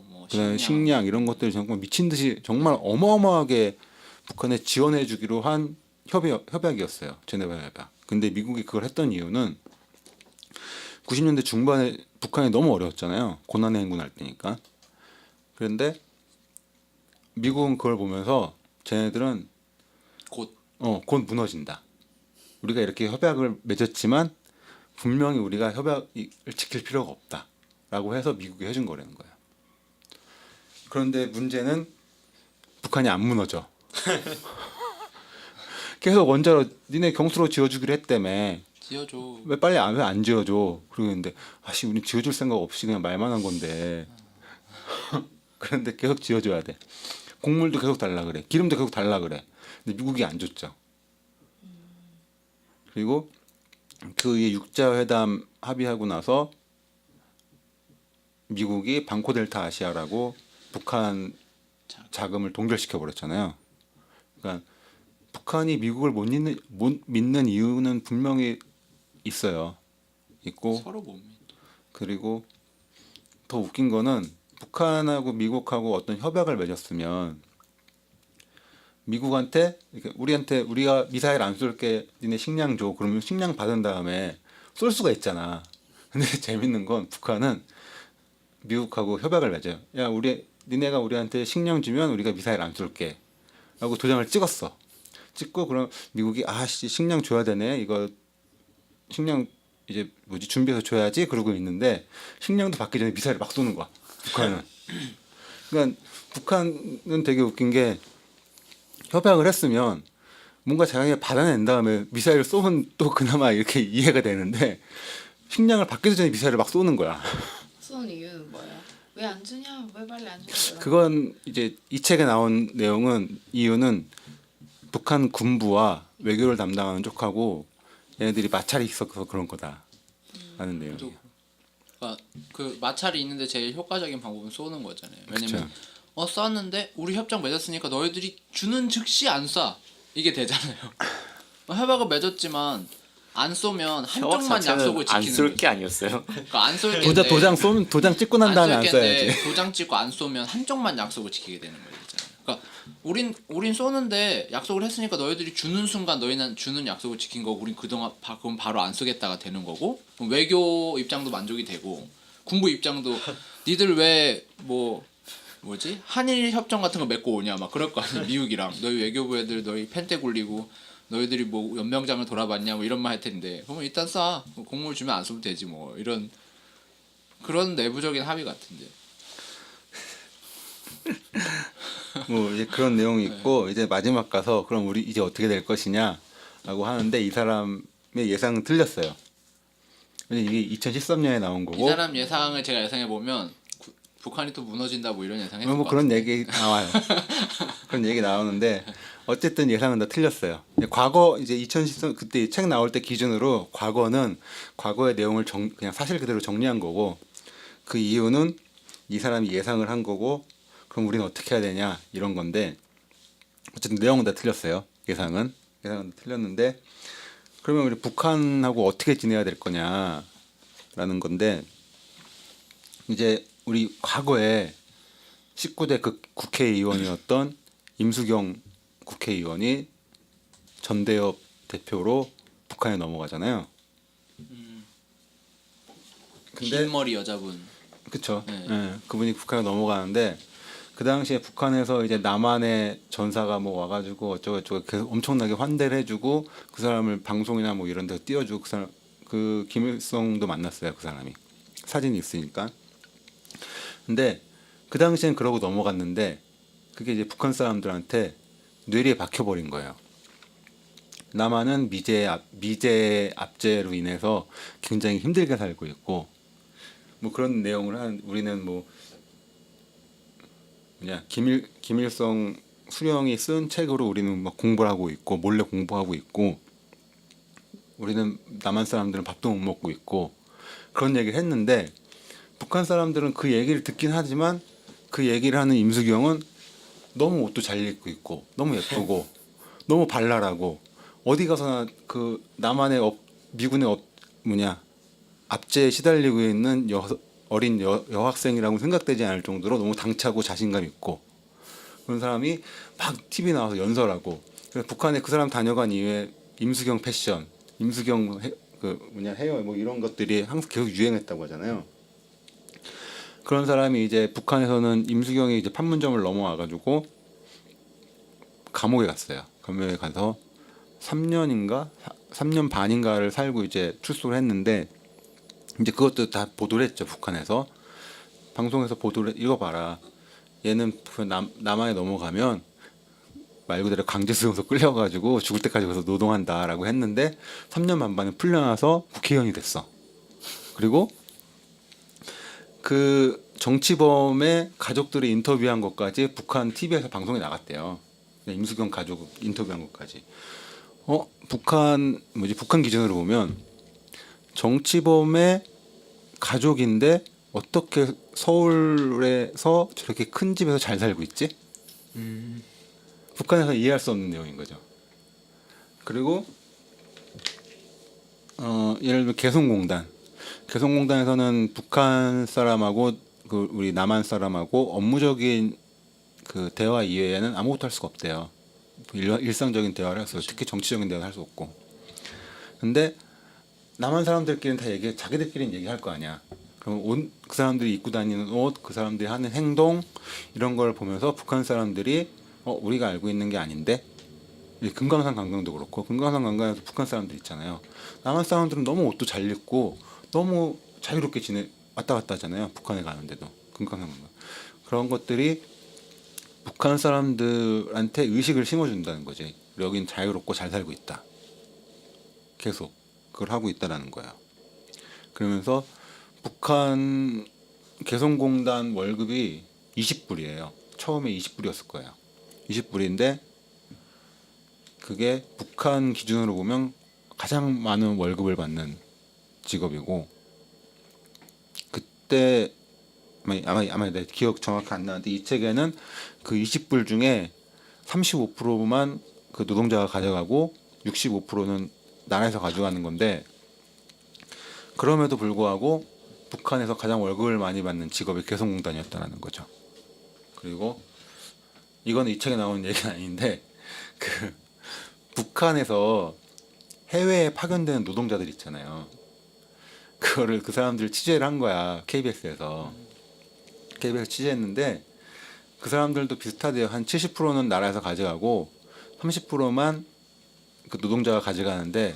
뭐 그다음에 식량 이런 것들 정말 미친 듯이 정말 어마어마하게 북한에 지원해 주기로 한 협약이었어요. 제네바 협약. 근데 미국이 그걸 했던 이유는 90년대 중반에 북한이 너무 어려웠잖아요. 고난의 행군할 때니까. 그런데 미국은 그걸 보면서 쟤네들은 곧 무너진다. 우리가 이렇게 협약을 맺었지만 분명히 우리가 협약을 지킬 필요가 없다라고 해서 미국이 해준 거라는 거예요. 그런데 문제는 북한이 안 무너져. 계속 원자로 니네 경수로 지어주기로 했다며. 지어줘. 왜 빨리 안 지어줘? 그러는데 아씨 우리 지어줄 생각 없이 그냥 말만 한 건데. 그런데 계속 지어줘야 돼. 곡물도 계속 달라 그래. 기름도 계속 달라 그래. 근데 미국이 안 줬죠. 그리고 그 6자 회담 합의하고 나서 미국이 방코델타 아시아라고 북한 자금을 동결시켜 버렸잖아요. 그러니까 북한이 미국을 못 믿는 이유는 분명히 있어요. 있고 서로 못 믿어. 그리고 더 웃긴 거는 북한하고 미국하고 어떤 협약을 맺었으면 미국한테 우리가 미사일 안 쏠게 니네 식량 줘. 그러면 식량 받은 다음에 쏠 수가 있잖아. 근데 재밌는 건 북한은 미국하고 협약을 맺어요. 야 니네가 우리한테 식량 주면 우리가 미사일 안 쏠게. 라고 도장을 찍고 그럼 미국이 아씨 식량 줘야 되네. 이거 식량 이제 준비해서 줘야지 그러고 있는데 식량도 받기 전에 미사일을 막 쏘는 거야. 북한은. 그러니까 북한은 되게 웃긴 게 협약을 했으면 뭔가 자기가 받아낸 다음에 미사일을 쏘면 또 그나마 이렇게 이해가 되는데 식량을 받기도 전에 미사일을 막 쏘는 거야. 쏜 이유는 뭐예요? 왜 안 주냐? 왜 빨리 안 주냐? 그건 이제 이 책에 나온 이유는 북한 군부와 외교를 담당하는 쪽하고 얘네들이 마찰이 있어서 그런 거다 하는 내용이에요. 그러니까 그 마찰이 있는데 제일 효과적인 방법은 쏘는 거잖아요. 왜냐면 그쵸. 쐈는데 우리 협정 맺었으니까 너희들이 주는 즉시 안 쏴. 이게 되잖아요. 협약을 맺었지만 안 쏘면 한쪽만 약속을 지키는 안쏠 거지. 게 아니었어요. 그러니까 안 쏠게. 도장 찍고 난 다음에 안 써야지. 도장 찍고 안 쏘면 한쪽만 약속을 지키게 되는 거죠. 그러니까 우린 쏘는데 약속을 했으니까 너희들이 주는 순간 너희는 주는 약속을 지킨 거고 우린 그동안 그럼 바로 안 쏘겠다가 되는 거고 그럼 외교 입장도 만족이 되고 군부 입장도 니들 왜 뭐지 한일 협정 같은 거 맺고 오냐 막 그럴 거 아니야 미국이랑 너희 외교부 애들 너희 펜대 굴리고 너희들이 뭐 연명장을 돌아봤냐 뭐 이런 말 할 텐데 그러면 일단 쏴 공물 주면 안 쏘면 되지 뭐 이런 그런 내부적인 합의 같은데. 뭐 이제 그런 내용이 있고 이제 마지막 가서 그럼 우리 이제 어떻게 될 것이냐라고 하는데 이 사람의 예상은 틀렸어요. 왜냐 이게 2013년에 나온 이 거고 사람 예상을 제가 예상해 보면 북한이 또 무너진다 뭐 이런 예상했을 뭐 것 그런 같은데. 얘기 나와요. 그런 얘기 나오는데 어쨌든 예상은 다 틀렸어요. 과거 이제 2013 그때 책 나올 때 기준으로 과거는 과거의 내용을 그냥 사실 그대로 정리한 거고 그 이유는 이 사람이 예상을 한 거고 그럼 우리는 어떻게 해야 되냐 이런 건데 어쨌든 내용은 다 틀렸어요. 예상은 다 틀렸는데 그러면 우리 북한하고 어떻게 지내야 될 거냐라는 건데 이제 우리 과거에 19대 국회의원이었던 임수경 국회의원이 전대협 대표로 북한에 넘어가잖아요. 근데 긴 머리 여자분. 그쵸. 네. 예, 그분이 북한에 넘어가는데 그 당시에 북한에서 이제 남한의 전사가 뭐 와가지고 어쩌고저쩌고 계속 엄청나게 환대를 해주고 그 사람을 방송이나 뭐 이런 데서 띄워주고 그 사람 그 김일성도 만났어요. 그 사람이 사진이 있으니까. 근데 그 당시엔 그러고 넘어갔는데 그게 이제 북한 사람들한테 뇌리에 박혀버린 거예요. 남한은 미제 압제로 인해서 굉장히 힘들게 살고 있고 뭐 그런 내용을 한 우리는 뭐 김일성 수령이 쓴 책으로 우리는 막 공부를 하고 있고 몰래 공부하고 있고 우리는 남한 사람들은 밥도 못 먹고 있고 그런 얘기를 했는데 북한 사람들은 그 얘기를 듣긴 하지만 그 얘기를 하는 임수경은 너무 옷도 잘 입고 있고 너무 예쁘고 너무 발랄하고 어디 가서나 그 남한의 미군의 압제에 시달리고 있는 어린 여학생이라고 생각되지 않을 정도로 너무 당차고 자신감 있고 그런 사람이 막 TV 나와서 연설하고 그래서 북한에 그 사람 다녀간 이후에 임수경 패션, 임수경 헤어 뭐 이런 것들이 항상 계속 유행했다고 하잖아요. 그런 사람이 이제 북한에서는 임수경이 이제 판문점을 넘어와가지고 감옥에 갔어요. 감옥에 가서 3년 반인가를 살고 이제 출소를 했는데 이제 그것도 다 보도를 했죠. 북한에서 방송에서 보도를 이거 봐라. 얘는 남한에 넘어가면 말 그대로 강제수용소 끌려가지고 죽을 때까지 거기서 노동한다라고 했는데 3년 반 만에 풀려나서 국회의원이 됐어. 그리고 그 정치범의 가족들이 인터뷰한 것까지 북한 TV에서 방송에 나갔대요. 임수경 가족 인터뷰한 것까지. 북한 기준으로 보면 정치범의 가족인데 어떻게 서울에서 저렇게 큰 집에서 잘 살고 있지? 북한에서 이해할 수 없는 내용인 거죠. 그리고 예를 들면 개성공단에서는 북한 사람하고 우리 남한 사람하고 업무적인 그 대화 이외에는 아무것도 할 수가 없대요. 일상적인 대화를 할 수 없고 특히 정치적인 대화를 할 수 없고. 근데 남한 사람들끼리는 다 자기들끼리는 얘기할 거 아니야. 그럼 그 사람들이 입고 다니는 옷, 그 사람들이 하는 행동 이런 걸 보면서 북한 사람들이 우리가 알고 있는 게 아닌데 금강산 관광도 그렇고 금강산 관광에서 북한 사람들 있잖아요. 남한 사람들은 너무 옷도 잘 입고 너무 자유롭게 왔다 갔다 하잖아요. 북한에 가는데도 금강산 관광 그런 것들이 북한 사람들한테 의식을 심어준다는 거지. 여긴 자유롭고 잘 살고 있다. 계속 그걸 하고 있다라는 거예요. 그러면서 북한 개성공단 월급이 20불이에요. 처음에 20불이었을 거예요. 20불인데 그게 북한 기준으로 보면 가장 많은 월급을 받는 직업이고 그때 아마 내 기억 정확히 안 나는데 이 책에는 그 20불 중에 35%만 그 노동자가 가져가고 65%는 나라에서 가져가는 건데 그럼에도 불구하고 북한에서 가장 월급을 많이 받는 직업이 개성공단이었다는 거죠. 그리고 이거는 이 책에 나오는 얘기는 아닌데 그 북한에서 해외에 파견되는 노동자들 있잖아요. 그거를 그 사람들 취재를 한 거야. KBS에서 취재했는데 그 사람들도 비슷하대요. 한 70%는 나라에서 가져가고 30%만 그 노동자가 가져가는데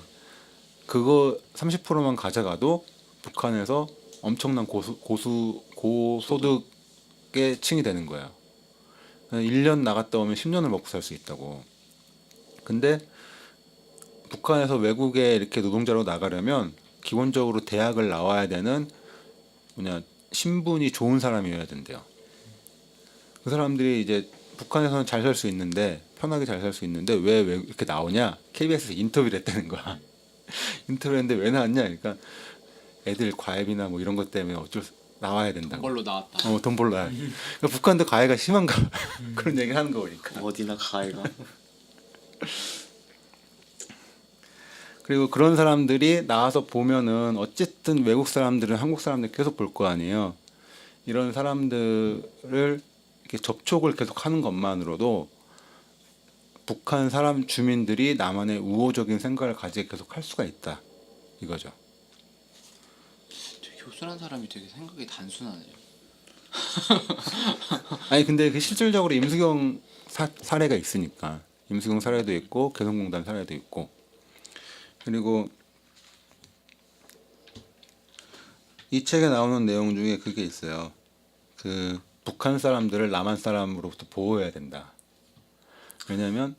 그거 30%만 가져가도 북한에서 엄청난 고소득의 층이 되는 거예요. 1년 나갔다 오면 10년을 먹고 살 수 있다고. 근데 북한에서 외국에 이렇게 노동자로 나가려면 기본적으로 대학을 나와야 되는 신분이 좋은 사람이어야 된대요. 그 사람들이 이제 북한에서는 잘 살 수 있는데 편하게 잘 살 수 있는데 왜 이렇게 나오냐? KBS에서 인터뷰를 했다는 거야. 인터뷰를 했는데 왜 나왔냐? 그러니까 애들 과외비나 뭐 이런 것 때문에 나와야 된다고. 걸로 나왔다. 돈 벌러 야 그러니까 북한도 가해가 심한가 그런 얘기를 하는 거니까. 어디나 가해가. 그리고 그런 사람들이 나와서 보면은 어쨌든 외국 사람들은 한국 사람들 계속 볼 거 아니에요. 이런 사람들을 이렇게 접촉을 계속 하는 것만으로도 북한 사람 주민들이 나만의 우호적인 생각을 가지게 계속 할 수가 있다 이거죠. 되게 교순한 사람이 되게 생각이 단순하네요. 아니 근데 그 실질적으로 임수경 사례가 있으니까 임수경 사례도 있고 개성공단 사례도 있고 그리고 이 책에 나오는 내용 중에 그게 있어요. 그 북한 사람들을 남한 사람으로부터 보호해야 된다. 왜냐하면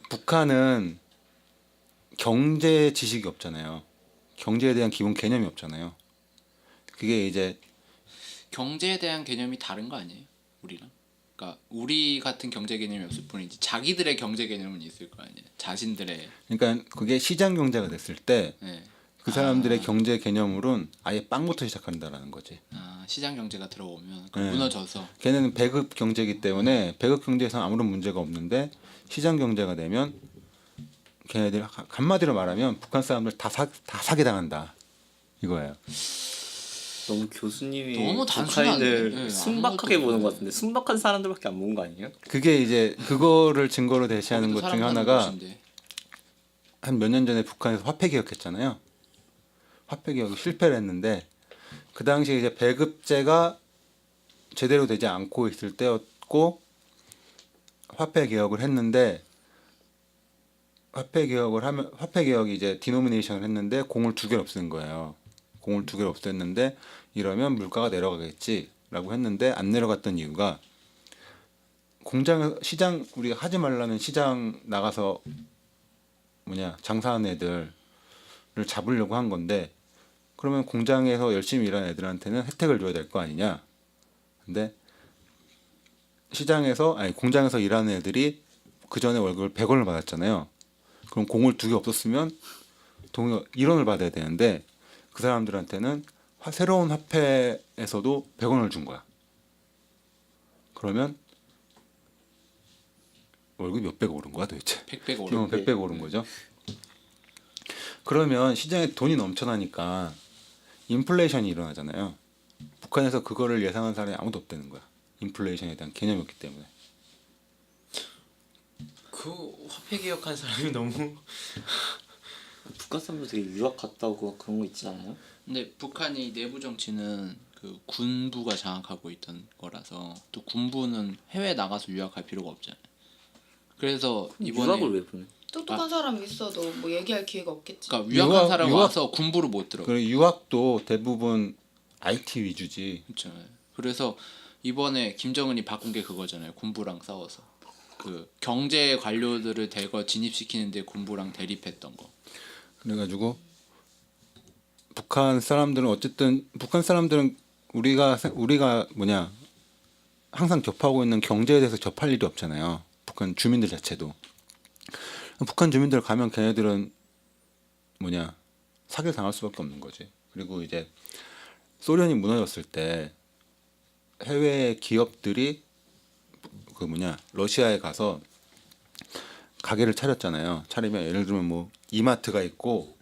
북한은 경제 지식이 없잖아요. 경제에 대한 기본 개념이 없잖아요. 그게 이제 경제에 대한 개념이 다른 거 아니에요? 우리랑? 그러니까 우리 같은 경제 개념이 없을 뿐이지 자기들의 경제 개념은 있을 거 아니에요. 자신들의. 그러니까 그게 시장 경제가 됐을 때 그 네. 사람들의 경제 개념으로는 아예 빵부터 시작한다라는 거지. 시장 경제가 들어오면 네. 무너져서 걔네는 배급 경제이기 때문에 배급 경제에서는 아무런 문제가 없는데 시장 경제가 되면 걔네들 한마디로 말하면 북한 사람들 다 사기 당한다 이거예요. 너무 교수님이 너무 단순한데. 북한인들 네, 순박하게 아무것도 보는 것 같은데 순박한 사람들밖에 안 보는 거 아니에요? 그게 이제 그거를 증거로 대시하는 것 중에 하나가 한 몇 년 전에 북한에서 화폐 개혁했잖아요. 화폐 개혁이 실패를 했는데 그 당시에 이제 배급제가 제대로 되지 않고 있을 때였고 화폐 개혁을 했는데 화폐 개혁이 이제 디노미네이션을 했는데 공을 두 개를 없앤 거예요. 공을 두 개를 없앴는데 이러면 물가가 내려가겠지라고 했는데 안 내려갔던 이유가 시장 우리가 하지 말라는 시장 나가서 장사하는 애들을 잡으려고 한 건데 그러면 공장에서 열심히 일하는 애들한테는 혜택을 줘야 될 거 아니냐. 근데 공장에서 일하는 애들이 그 전에 월급을 100원을 받았잖아요. 그럼 공을 두 개 없었으면 1원을 받아야 되는데 그 사람들한테는 새로운 화폐에서도 100원을 준 거야. 그러면 월급이 몇배가 오른 거야 도대체? 100배가 오른 100배가 오른 거죠. 그러면 시장에 돈이 넘쳐나니까 인플레이션이 일어나잖아요. 북한에서 그거를 예상한 사람이 아무도 없다는 거야. 인플레이션에 대한 개념이 없기 때문에. 그 화폐 개혁한 사람이 너무 북한 사람들 되게 유학 갔다 오고 그런 거 있지 않아요? 근데 북한이 내부 정치는 그 군부가 장악하고 있던 거라서 또 군부는 해외 나가서 유학할 필요가 없잖아요. 그래서 이번에 유학을 왜 보내? 똑똑한 사람이 있어도 뭐 얘기할 기회가 없겠지. 그러니까 유학한 사람 와서 군부를 못 들어. 그리고 유학도 대부분 IT 위주지. 그렇죠. 그래서 이번에 김정은이 바꾼 게 그거잖아요. 군부랑 싸워서 그 경제 관료들을 대거 진입시키는데 군부랑 대립했던 거. 그래가지고 북한 사람들은 우리가 항상 접하고 있는 경제에 대해서 접할 일이 없잖아요. 북한 주민들 자체도. 북한 주민들 가면 걔네들은 사기를 당할 수밖에 없는 거지. 그리고 이제 소련이 무너졌을 때 해외 기업들이 그 뭐냐 러시아에 가서 가게를 차렸잖아요. 차리면 예를 들면 뭐 이마트가 있고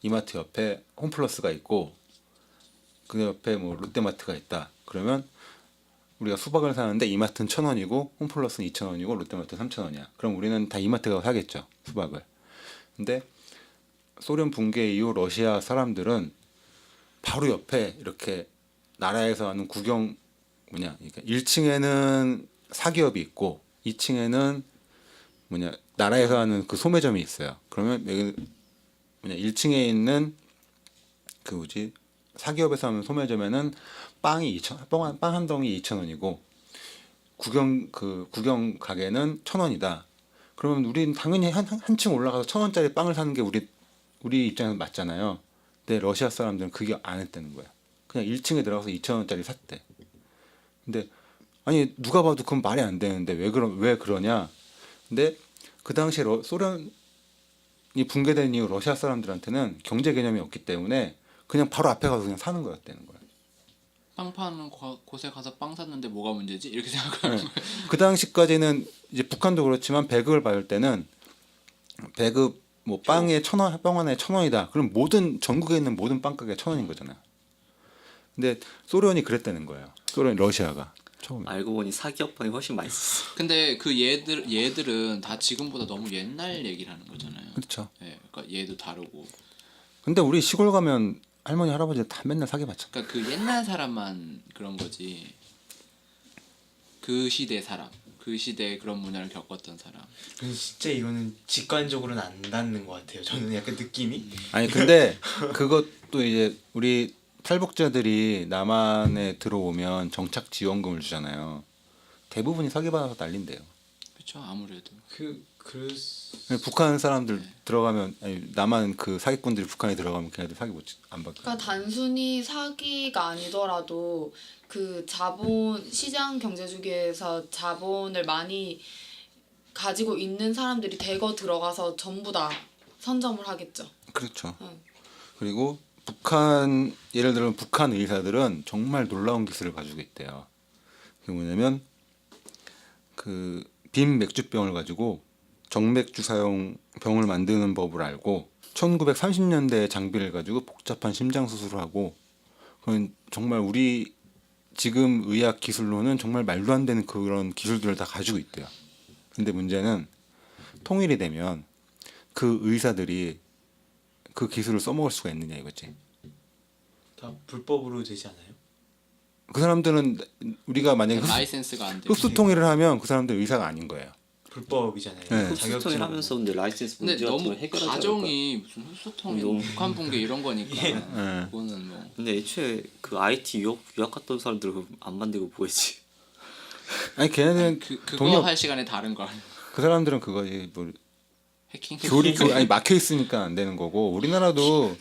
이마트 옆에 홈플러스가 있고 그 옆에 뭐 롯데마트가 있다. 그러면 우리가 수박을 사는데 이마트는 1,000원이고 홈플러스는 2,000원이고 롯데마트 3,000원이야. 그럼 우리는 다 이마트 가서 사겠죠. 수박을. 근데 소련 붕괴 이후 러시아 사람들은 바로 옆에 이렇게 나라에서 하는 구경 그러니까 1층에는 사기업이 있고 2층에는 나라에서 하는 그 소매점이 있어요. 그러면 여기 1층에 있는 그 사기업에서 하는 소매점에는 빵이 빵 한 덩이 2,000원이고 구경 가게는 1,000원이다. 그러면 우리는 당연히 한층 올라가서 1,000원짜리 빵을 사는 게 우리 입장에서 맞잖아요. 근데 러시아 사람들은 그게 안 했다는 거야. 그냥 1층에 들어가서 2,000원짜리 샀대. 근데 아니 누가 봐도 그건 말이 안 되는데 왜 그러냐? 근데 그 당시에 소련이 붕괴된 이후 러시아 사람들한테는 경제 개념이 없기 때문에 그냥 바로 앞에 가서 그냥 사는 거였다는 거야. 빵 파는 곳에 가서 빵 샀는데 뭐가 문제지? 이렇게 생각하는 거예요. 그 당시까지는 이제 북한도 그렇지만 배급을 받을 때는 배급 뭐 빵에 1,000원, 빵 하나에 1,000원이다. 그럼 전국에 있는 모든 빵 가게가 1,000원인 거잖아요. 근데 소련이 그랬다는 거예요. 러시아가 처음에. 알고 보니 사기업방이 훨씬 맛있었어. 근데 그 얘들은 다 지금보다 너무 옛날 얘기를 하는 거잖아요. 그렇죠. 예, 그러니까 얘도 다르고. 근데 우리 시골 가면 할머니 할아버지 다 맨날 사기 받잖아. 그러니까 그 옛날 사람만 그런 거지. 그 시대 사람, 그 시대에 그런 문화를 겪었던 사람. 근데 진짜 이거는 직관적으로는 안 닿는 것 같아요. 저는 약간 느낌이. 아니 근데 그것도 이제 우리 탈북자들이 남한에 들어오면 정착 지원금을 주잖아요. 대부분이 사기 받아서 난린대요. 그렇죠, 아무래도. 북한 사람들 들어가면 남한 그 사기꾼들이 북한에 들어가면 걔네들 사기 안 받고. 그러니까 단순히 사기가 아니더라도 그 자본 시장 경제 주기에서 자본을 많이 가지고 있는 사람들이 대거 들어가서 전부 다 선점을 하겠죠. 그렇죠. 응. 그리고 예를 들면 북한 의사들은 정말 놀라운 기술을 가지고 있대요. 그게 뭐냐면 그 빈 맥주병을 가지고 정맥주 사용 병을 만드는 법을 알고 1930년대 장비를 가지고 복잡한 심장 수술을 하고 그건 정말 우리 지금 의학 기술로는 정말 말도 안 되는 그런 기술들을 다 가지고 있대요. 근데 문제는 통일이 되면 그 의사들이 그 기술을 써먹을 수가 있느냐 이거지. 다 불법으로 되지 않아요? 그 사람들은 우리가 만약에 라이센스가 안 되고. 흡수 통일을 하면 그 사람들 의사가 아닌 거예요. 불법이잖아요. 네. 흡수통일 하면서 근데 라이센스 근데 문제 같은 너무 걸 해결하지 가정이 무슨 흡수통이 너무- 북한 붕괴 이런 거니까. 예. 그거는 뭐. 근데 애초에 그 IT 유학 갔던 사람들 안 만들고 뭐했지? 아니 걔네는 그거 돈이 할 시간에 다른 거 아니야? 그 사람들은 그거지 뭐 해킹. 아니 막혀 있으니까 안 되는 거고 우리나라도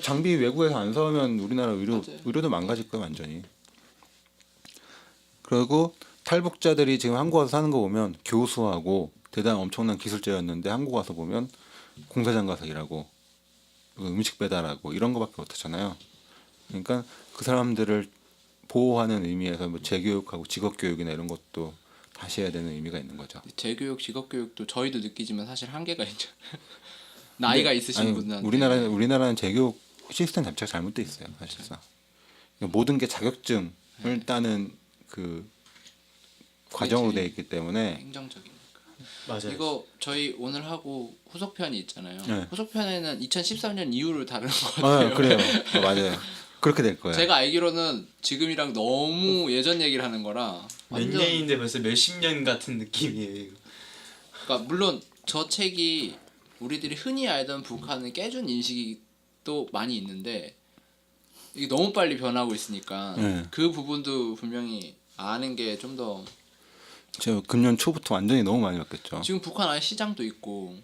장비 외국에서 안 사오면 우리나라 의료도 망가질 거야 완전히. 그리고 탈북자들이 지금 한국 와서 사는 거 보면 교수하고 대단한 엄청난 기술자였는데 한국 와서 보면 공사장 가서 일하고 음식 배달하고 이런 거밖에 못하잖아요. 그러니까 그 사람들을 보호하는 의미에서 뭐 재교육하고 직업교육이나 이런 것도 다시 해야 되는 의미가 있는 거죠. 재교육, 직업교육도 저희도 느끼지만 사실 한계가 있죠. 나이가 있으신 분들한테. 우리나라는 재교육 시스템 자체가 잘못돼 있어요 사실상. 그러니까 모든 게 자격증을 따는 그 과정으로 돼 있기 때문에 행정적이니까. 맞아요. 이거 저희 오늘 하고 후속편이 있잖아요. 네. 후속편에는 2013년 이후를 다루는 것 같아요. 그래요. 맞아요. 그렇게 될 거예요. 제가 알기로는 지금이랑 너무 예전 얘기를 하는 거라 몇 완전. 년인데 벌써 몇십 년 같은 느낌이에요. 이거. 그러니까 물론 저 책이 우리들이 흔히 알던 북한을 깨준 인식이 또 많이 있는데 이게 너무 빨리 변하고 있으니까 네. 그 부분도 분명히 아는 게 좀 더. 저 금년 초부터 완전히 너무 많이 바뀌었죠. 지금 북한 안에 시장도 있고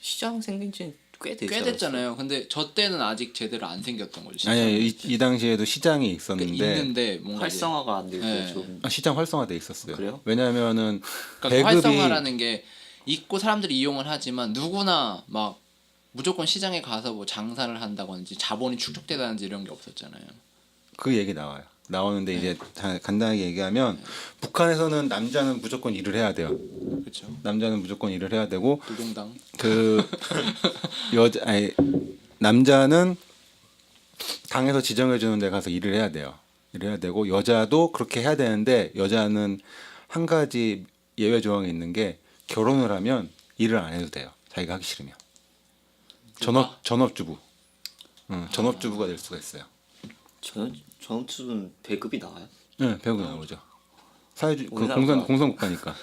시장 생긴 지는 꽤 되지 꽤 않았어요? 됐잖아요. 근데 저 때는 아직 제대로 안 생겼던 거죠. 시장이. 아니 이 당시에도 시장이 있었는데 있는데 뭔가 활성화가 안 되고 네. 좀 시장 활성화돼 있었어요. 그래요? 왜냐하면은 그러니까 그 활성화라는 게 있고 사람들이 이용을 하지만 누구나 막 무조건 시장에 가서 뭐 장사를 한다든지 자본이 축적되다든지 이런 게 없었잖아요. 그 얘기 나와요. 나오는데 이제 간단하게 얘기하면 북한에서는 남자는 무조건 일을 해야 돼요. 그렇죠. 남자는 무조건 일을 해야 되고 노동당. 그 남자는 당에서 지정해 주는 데 가서 일을 해야 돼요. 일을 해야 되고 여자도 그렇게 해야 되는데 여자는 한 가지 예외 조항이 있는 게 결혼을 하면 일을 안 해도 돼요. 자기가 하기 싫으면. 전업주부. 전업주부가 될 수가 있어요. 전업주는 배급이 나와요? 네, 배우고 나오죠. 사회주 그 우리나라가- 공산국가니까.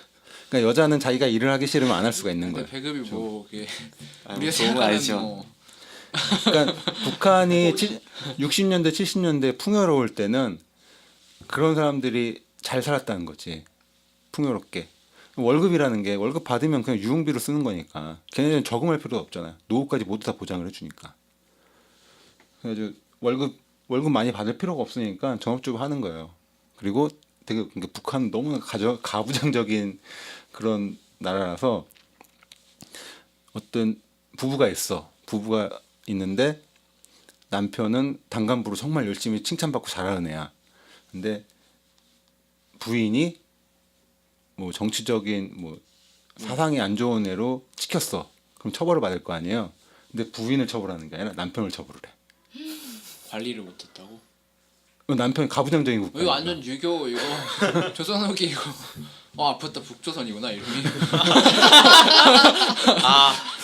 그러니까 여자는 자기가 일을 하기 싫으면 안 할 수가 있는 근데 거예요. 배급이 뭐 그게 아니, 우리가 좋은 거 생각하는 아니죠. 뭐 60년대 70년대 풍요로울 때는 그런 사람들이 잘 살았다는 거지. 풍요롭게. 월급이라는 게 월급 받으면 그냥 유흥비로 쓰는 거니까 걔네들은 저금할 필요도 없잖아요. 노후까지 모두 다 보장을 해주니까. 그래가지고 월급 많이 받을 필요가 없으니까 전업주부 하는 거예요. 그리고 되게 그러니까 북한은 너무나 가부장적인 그런 나라라서 어떤 부부가 있어. 부부가 있는데 남편은 단간부로 정말 열심히 칭찬받고 잘하는 애야. 근데 부인이 뭐 정치적인 뭐 사상이 안 좋은 애로 찍혔어. 그럼 처벌을 받을 거 아니에요. 근데 부인을 처벌하는 게 아니라 남편을 처벌을 해. 관리를 못했다고. 남편이 가부장적인 국가. 이거 완전 유교 이거 조선 후기 이거. 아프다 북조선이구나 이름이.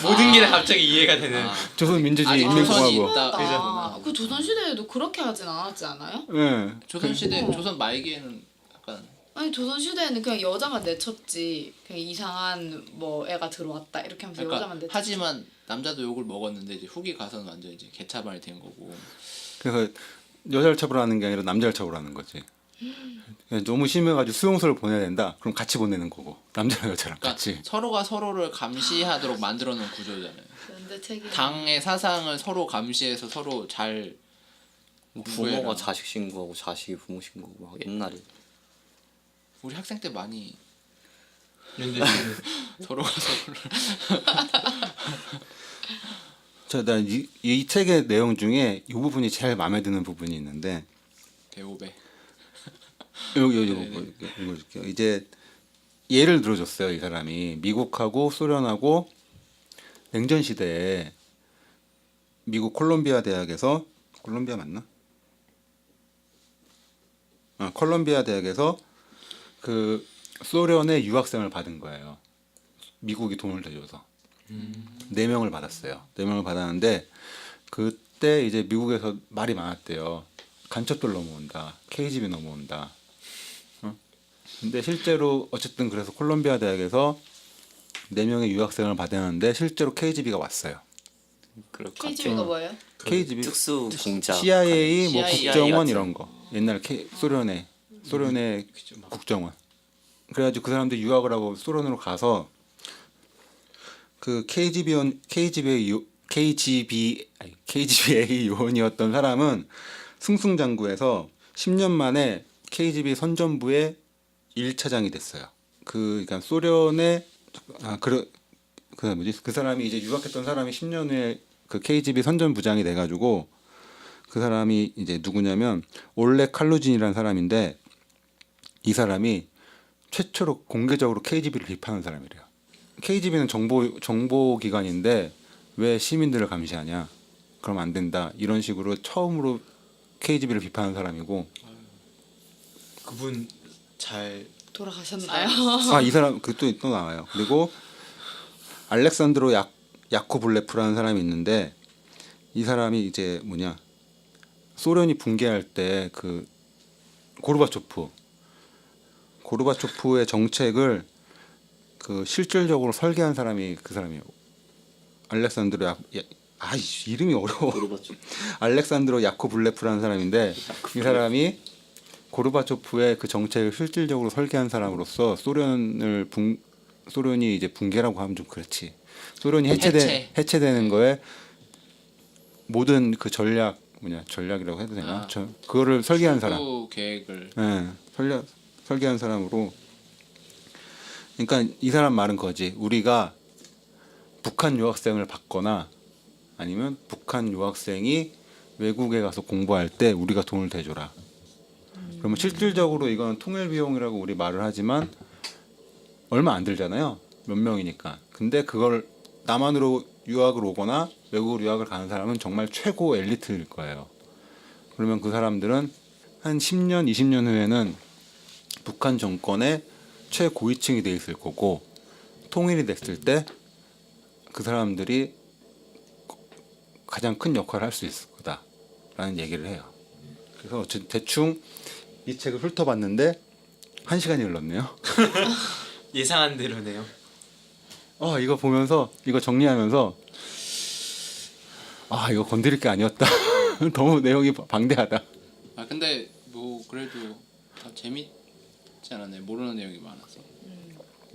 모든 게 갑자기 이해가 되는. 조선 민주주의 아직 조선이 인민공화국. 있다. 아, 그 조선 시대에도 그렇게 하진 않았지 않아요? 예. 조선 시대 조선 말기에는 약간 아니 조선 시대에는 그냥 여자만 내쳤지. 그냥 이상한 뭐 애가 들어왔다 이렇게 하면서 그러니까 여자만 내쳤지. 하지만 남자도 욕을 먹었는데 이제 후기 가서는 완전 이제 개차반이 된 거고. 그래서 여자를 처벌하는 게 아니라 남자를 처벌하는 거지. 그냥 너무 심해가지고 수용소를 보내야 된다. 그럼 같이 보내는 거고 남자랑 여자랑 그러니까 같이. 서로가 서로를 감시하도록 만들어 놓은 구조잖아요. 그런데 책이 당의 사상을 서로 감시해서 서로 잘 부모가 공부해라. 자식 신고하고 자식이 부모 신고하고 막 옛날에 우리 학생 때 많이 근데 서로가 서로를 이 책의 내용 중에 이 부분이 제일 마음에 드는 부분이 있는데 대오배. 여기 읽어줄게요. 이제 예를 들어줬어요. 이 사람이 미국하고 소련하고 냉전 시대에 미국 콜롬비아 대학에서 콜롬비아 맞나? 콜롬비아 대학에서 그 소련의 유학생을 받은 거예요. 미국이 돈을 대줘서 4명을 받았어요. 4명을 받았는데 그때 이제 미국에서 말이 많았대요. 간첩들 넘어온다. KGB 넘어온다. 근데 실제로 어쨌든 그래서 콜롬비아 대학에서 4명의 유학생을 받았는데 실제로 KGB가 왔어요. 그렇게 KGB가 뭐예요? KGB 특수 공작 CIA 뭐 CIA 국정원 같은. 이런 거. 옛날 소련의 국정원. 그래가지고 그 사람들 유학을 하고 소련으로 가서 그 KGBA 요원이었던 사람은 승승장구해서 10년 만에 KGB 선전부의 1차장이 됐어요. 그러니까 소련의 그 사람이 이제 유학했던 사람이 10년 후에 그 KGB 선전부장이 돼가지고 그 사람이 이제 누구냐면 올레 칼루진이라는 사람인데 이 사람이 최초로 공개적으로 KGB를 비판한 사람이래요. KGB는 정보 기관인데 왜 시민들을 감시하냐? 그럼 안 된다. 이런 식으로 처음으로 KGB를 비판한 사람이고 그분 잘 돌아가셨나요? 이 사람 그 또 나와요. 그리고 알렉산드로 야코블레프라는 사람이 있는데 이 사람이 이제 뭐냐 소련이 붕괴할 때 그 고르바초프의 정책을 그 실질적으로 설계한 사람이 그 사람이에요. 알렉산드로 이름이 어려워. 물어봤죠. 알렉산드로 야코블레프라는 사람인데 이 사람이 고르바초프의 그 정책을 실질적으로 설계한 사람으로서 소련이 이제 붕괴라고 하면 좀 그렇지. 소련이 해체되는 거에 모든 그 전략이라고 해도 되나? 그거를 설계한 사람. 출구 계획을 설계한 사람으로. 그러니까 이 사람 말은 거지. 우리가 북한 유학생을 받거나 아니면 북한 유학생이 외국에 가서 공부할 때 우리가 돈을 대줘라. 그러면 실질적으로 이건 통일 비용이라고 우리 말을 하지만 얼마 안 들잖아요. 몇 명이니까. 근데 그걸 남한으로 유학을 오거나 외국으로 유학을 가는 사람은 정말 최고 엘리트일 거예요. 그러면 그 사람들은 한 10년, 20년 후에는 북한 정권의 최고위층이 돼 있을 거고 통일이 됐을 때 그 사람들이 가장 큰 역할을 할 수 있을 거다라는 얘기를 해요. 그래서 대충 이 책을 훑어봤는데 1시간이 흘렀네요. 예상한 대로네요. 이거 보면서 이거 정리하면서 이거 건드릴 게 아니었다. 너무 내용이 방대하다. 아 근데 뭐 그래도 다 재밌지 않았나요? 모르는 내용이 많아서.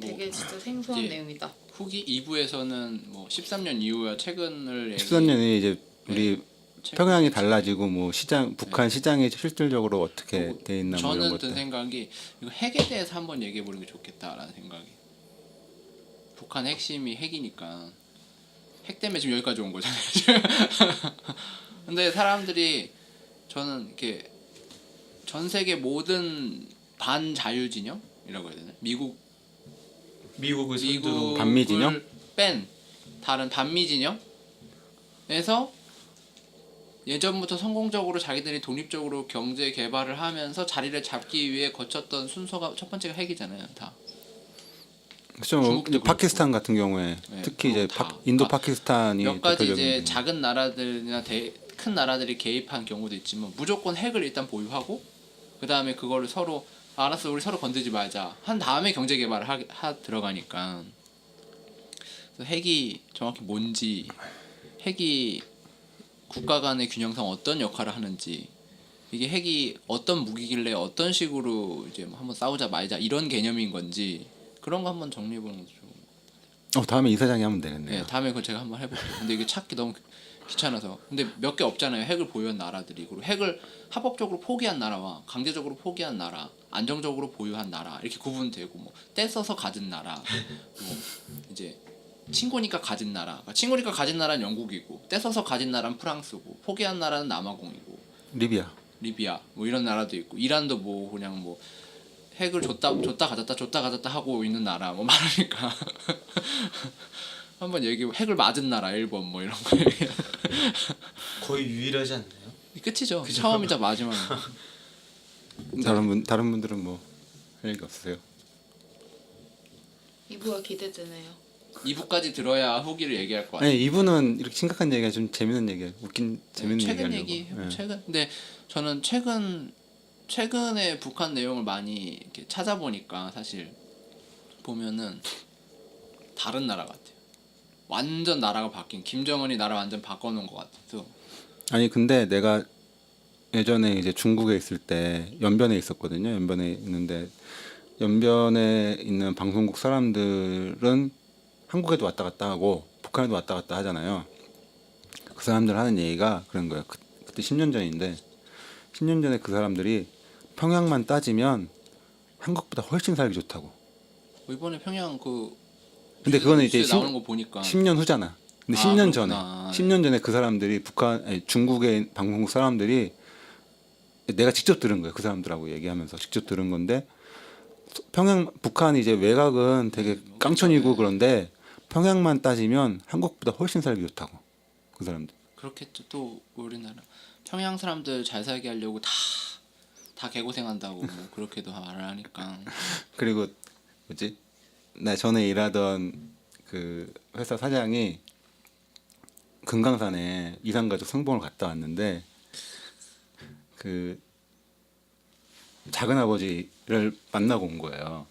되게 진짜 생소한 이제 내용이다. 후기 2부에서는 뭐 13년 이후야 최근을 13년이 이제 우리 최근- 평양이 달라지고 뭐 시장 북한 시장이 실질적으로 어떻게 돼 있나 뭐 이런 저는 든 것들. 생각이 이거 핵에 대해서 한번 얘기해 보는 게 좋겠다라는 생각이. 북한 핵심이 핵이니까 핵 때문에 지금 여기까지 온 거잖아요. 근데 사람들이 저는 이렇게 전 세계 모든 반자유 진영이라고 해야 되나? 미국을 선두로 미국을 반미 진영? 뺀 다른 반미 진영에서 예전부터 성공적으로 자기들이 독립적으로 경제 개발을 하면서 자리를 잡기 위해 거쳤던 순서가 첫 번째가 핵이잖아요, 다. 그렇죠. 중국도 이제 그렇고. 파키스탄 같은 경우에 네, 특히 이제 다. 인도 그러니까 파키스탄이 몇 가지 이제 대표적인 작은 나라들이나 큰 나라들이 개입한 경우도 있지만 무조건 핵을 일단 보유하고 그 다음에 그거를 서로 알았어 우리 서로 건드지 말자 한 다음에 경제 개발을 들어가니까 그래서 핵이 정확히 뭔지 핵이 국가 간의 균형상 어떤 역할을 하는지 이게 핵이 어떤 무기길래 어떤 식으로 이제 뭐 한번 싸우자 말자 이런 개념인 건지 그런 거 한번 정리해 보는 것도 좋은 다음에 이사장이 하면 되겠네요. 네, 다음에 그거 제가 한번 해볼게요. 근데 이게 찾기 너무 귀찮아서. 근데 몇 개 없잖아요. 핵을 보유한 나라들이. 그리고 핵을 합법적으로 포기한 나라와 강제적으로 포기한 나라, 안정적으로 보유한 나라 이렇게 구분되고 뭐 떼써서 가진 나라, 뭐 이제 친구니까 가진 나라. 그러니까 친구니까 가진 나라는 영국이고 떼써서 가진 나라는 프랑스고 포기한 나라는 남아공이고 리비아. 리비아 뭐 이런 나라도 있고 이란도 뭐 그냥 뭐 핵을 줬다 가졌다 하고 있는 나라 뭐 많으니까 한번 얘기해 핵을 맞은 나라 일본 뭐 이런 거 얘기해. 거의 유일하지 않나요? 끝이죠. 처음이자 마지막. 다른 분들은 뭐 할 얘기 없으세요? 2부가 기대되네요. 2부까지 들어야 후기를 얘기할 거 아니에요. 아니 이분은 이렇게 심각한 얘기가 좀 재밌는 얘기야. 웃긴 재밌는 최근 얘기 얘기 하려고. 네. 최근 근데 저는 최근에 북한 내용을 많이 이렇게 찾아보니까 사실 보면은 다른 나라 같아요. 완전 나라가 바뀐 김정은이 나라 완전 바꿔놓은 것 같아서 아니 근데 내가 예전에 이제 중국에 있을 때 연변에 있었거든요. 연변에 있는데 연변에 있는 방송국 사람들은 한국에도 왔다 갔다 하고 북한에도 왔다 갔다 하잖아요. 그 사람들 하는 얘기가 그런 거예요. 그때 10년 전인데 10년 전에 그 사람들이 평양만 따지면 한국보다 훨씬 살기 좋다고. 이번에 평양 근데 그거는 이제 뉴스에 나오는 거 보니까 10년 후잖아. 근데 아, 10년 그렇구나. 전에 10년 전에 그 사람들이 중국의 방송국 사람들이 내가 직접 들은 거예요. 그 사람들하고 얘기하면서 직접 들은 건데 북한이 이제 외곽은 되게 깡촌이고 그런데 평양만 따지면 한국보다 훨씬 살기 좋다고 그 사람들. 그렇겠죠. 또 우리나라 평양 사람들 잘 살게 하려고 다 개고생한다고 뭐 그렇게도 말을 하니까 그리고 뭐지? 나 전에 일하던 그 회사 사장이 금강산에 이산가족 성봉을 갔다 왔는데 그 작은 아버지를 만나고 온 거예요.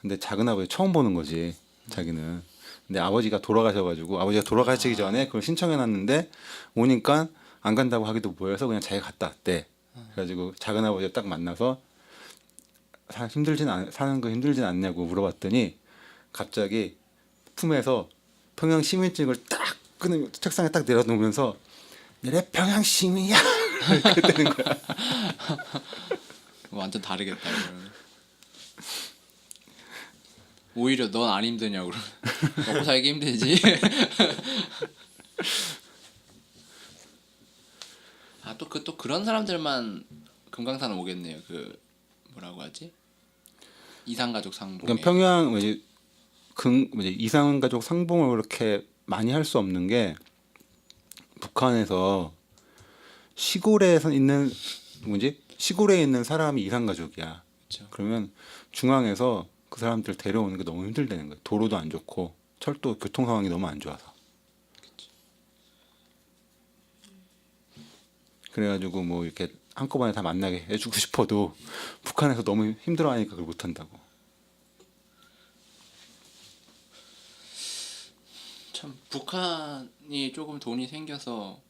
근데 작은 아버지 처음 보는 거지 자기는. 근데 아버지가 돌아가셔가지고 아버지가 돌아가시기 전에 그걸 신청해놨는데 오니까 안 간다고 하기도 뭐해서 그냥 자기가 갔다 왔대. 그래가지고 작은 아버지를 딱 만나서 사는 거 힘들진 않냐고 물어봤더니 갑자기 품에서 평양 시민증을 딱 끄는 책상에 딱 내려놓으면서 내래 평양 시민이야 그랬다는 거야. 완전 다르겠다. 이러면. 오히려 넌 안 힘드냐고 그러면 먹고 살기 힘들지. 그런 사람들만 금강산 오겠네요. 그 뭐라고 하지? 이산가족 상봉. 그러니까 평양 뭐지 이산가족 상봉을 그렇게 많이 할 수 없는 게 북한에서 시골에서 있는 시골에 있는 사람이 이산가족이야. 그렇죠. 그러면 중앙에서 그 사람들 데려오는 게 너무 힘들다는 거야. 도로도 안 좋고 철도 교통 상황이 너무 안 좋아서. 그래가지고 뭐 이렇게 한꺼번에 다 만나게 해주고 싶어도 북한에서 너무 힘들어하니까 그걸 못 한다고. 참 북한이 조금 돈이 생겨서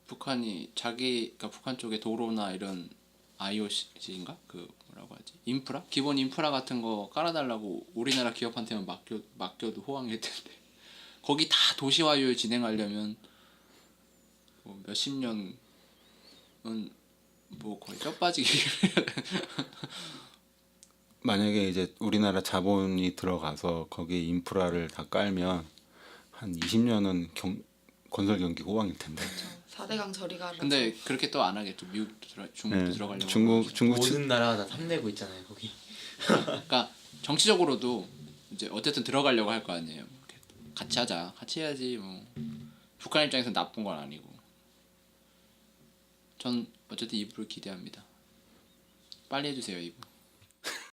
북한이 그러니까 북한 쪽에 도로나 이런 IOC인가 그 뭐라고 하지 인프라 기본 인프라 같은 거 깔아달라고 우리나라 기업한테만 맡겨도 호황일 텐데 거기 다 도시화율 진행하려면 뭐 몇십 년은 뭐 거의 뼈 빠지기 만약에 이제 우리나라 자본이 들어가서 거기에 인프라를 다 깔면 한 20년은 건설 경기 호황일 텐데. 4대강 저리 가라. 근데 그렇게 또 안 하겠죠. 중국도 네. 들어가려고 중국 모든 나라가 다 탐내고 있잖아요 거기. 그러니까 정치적으로도 이제 어쨌든 들어가려고 할 거 아니에요. 같이 하자, 같이 해야지 뭐. 북한 입장에서 나쁜 건 아니고. 전 어쨌든 2부를 기대합니다. 빨리 해주세요 2부.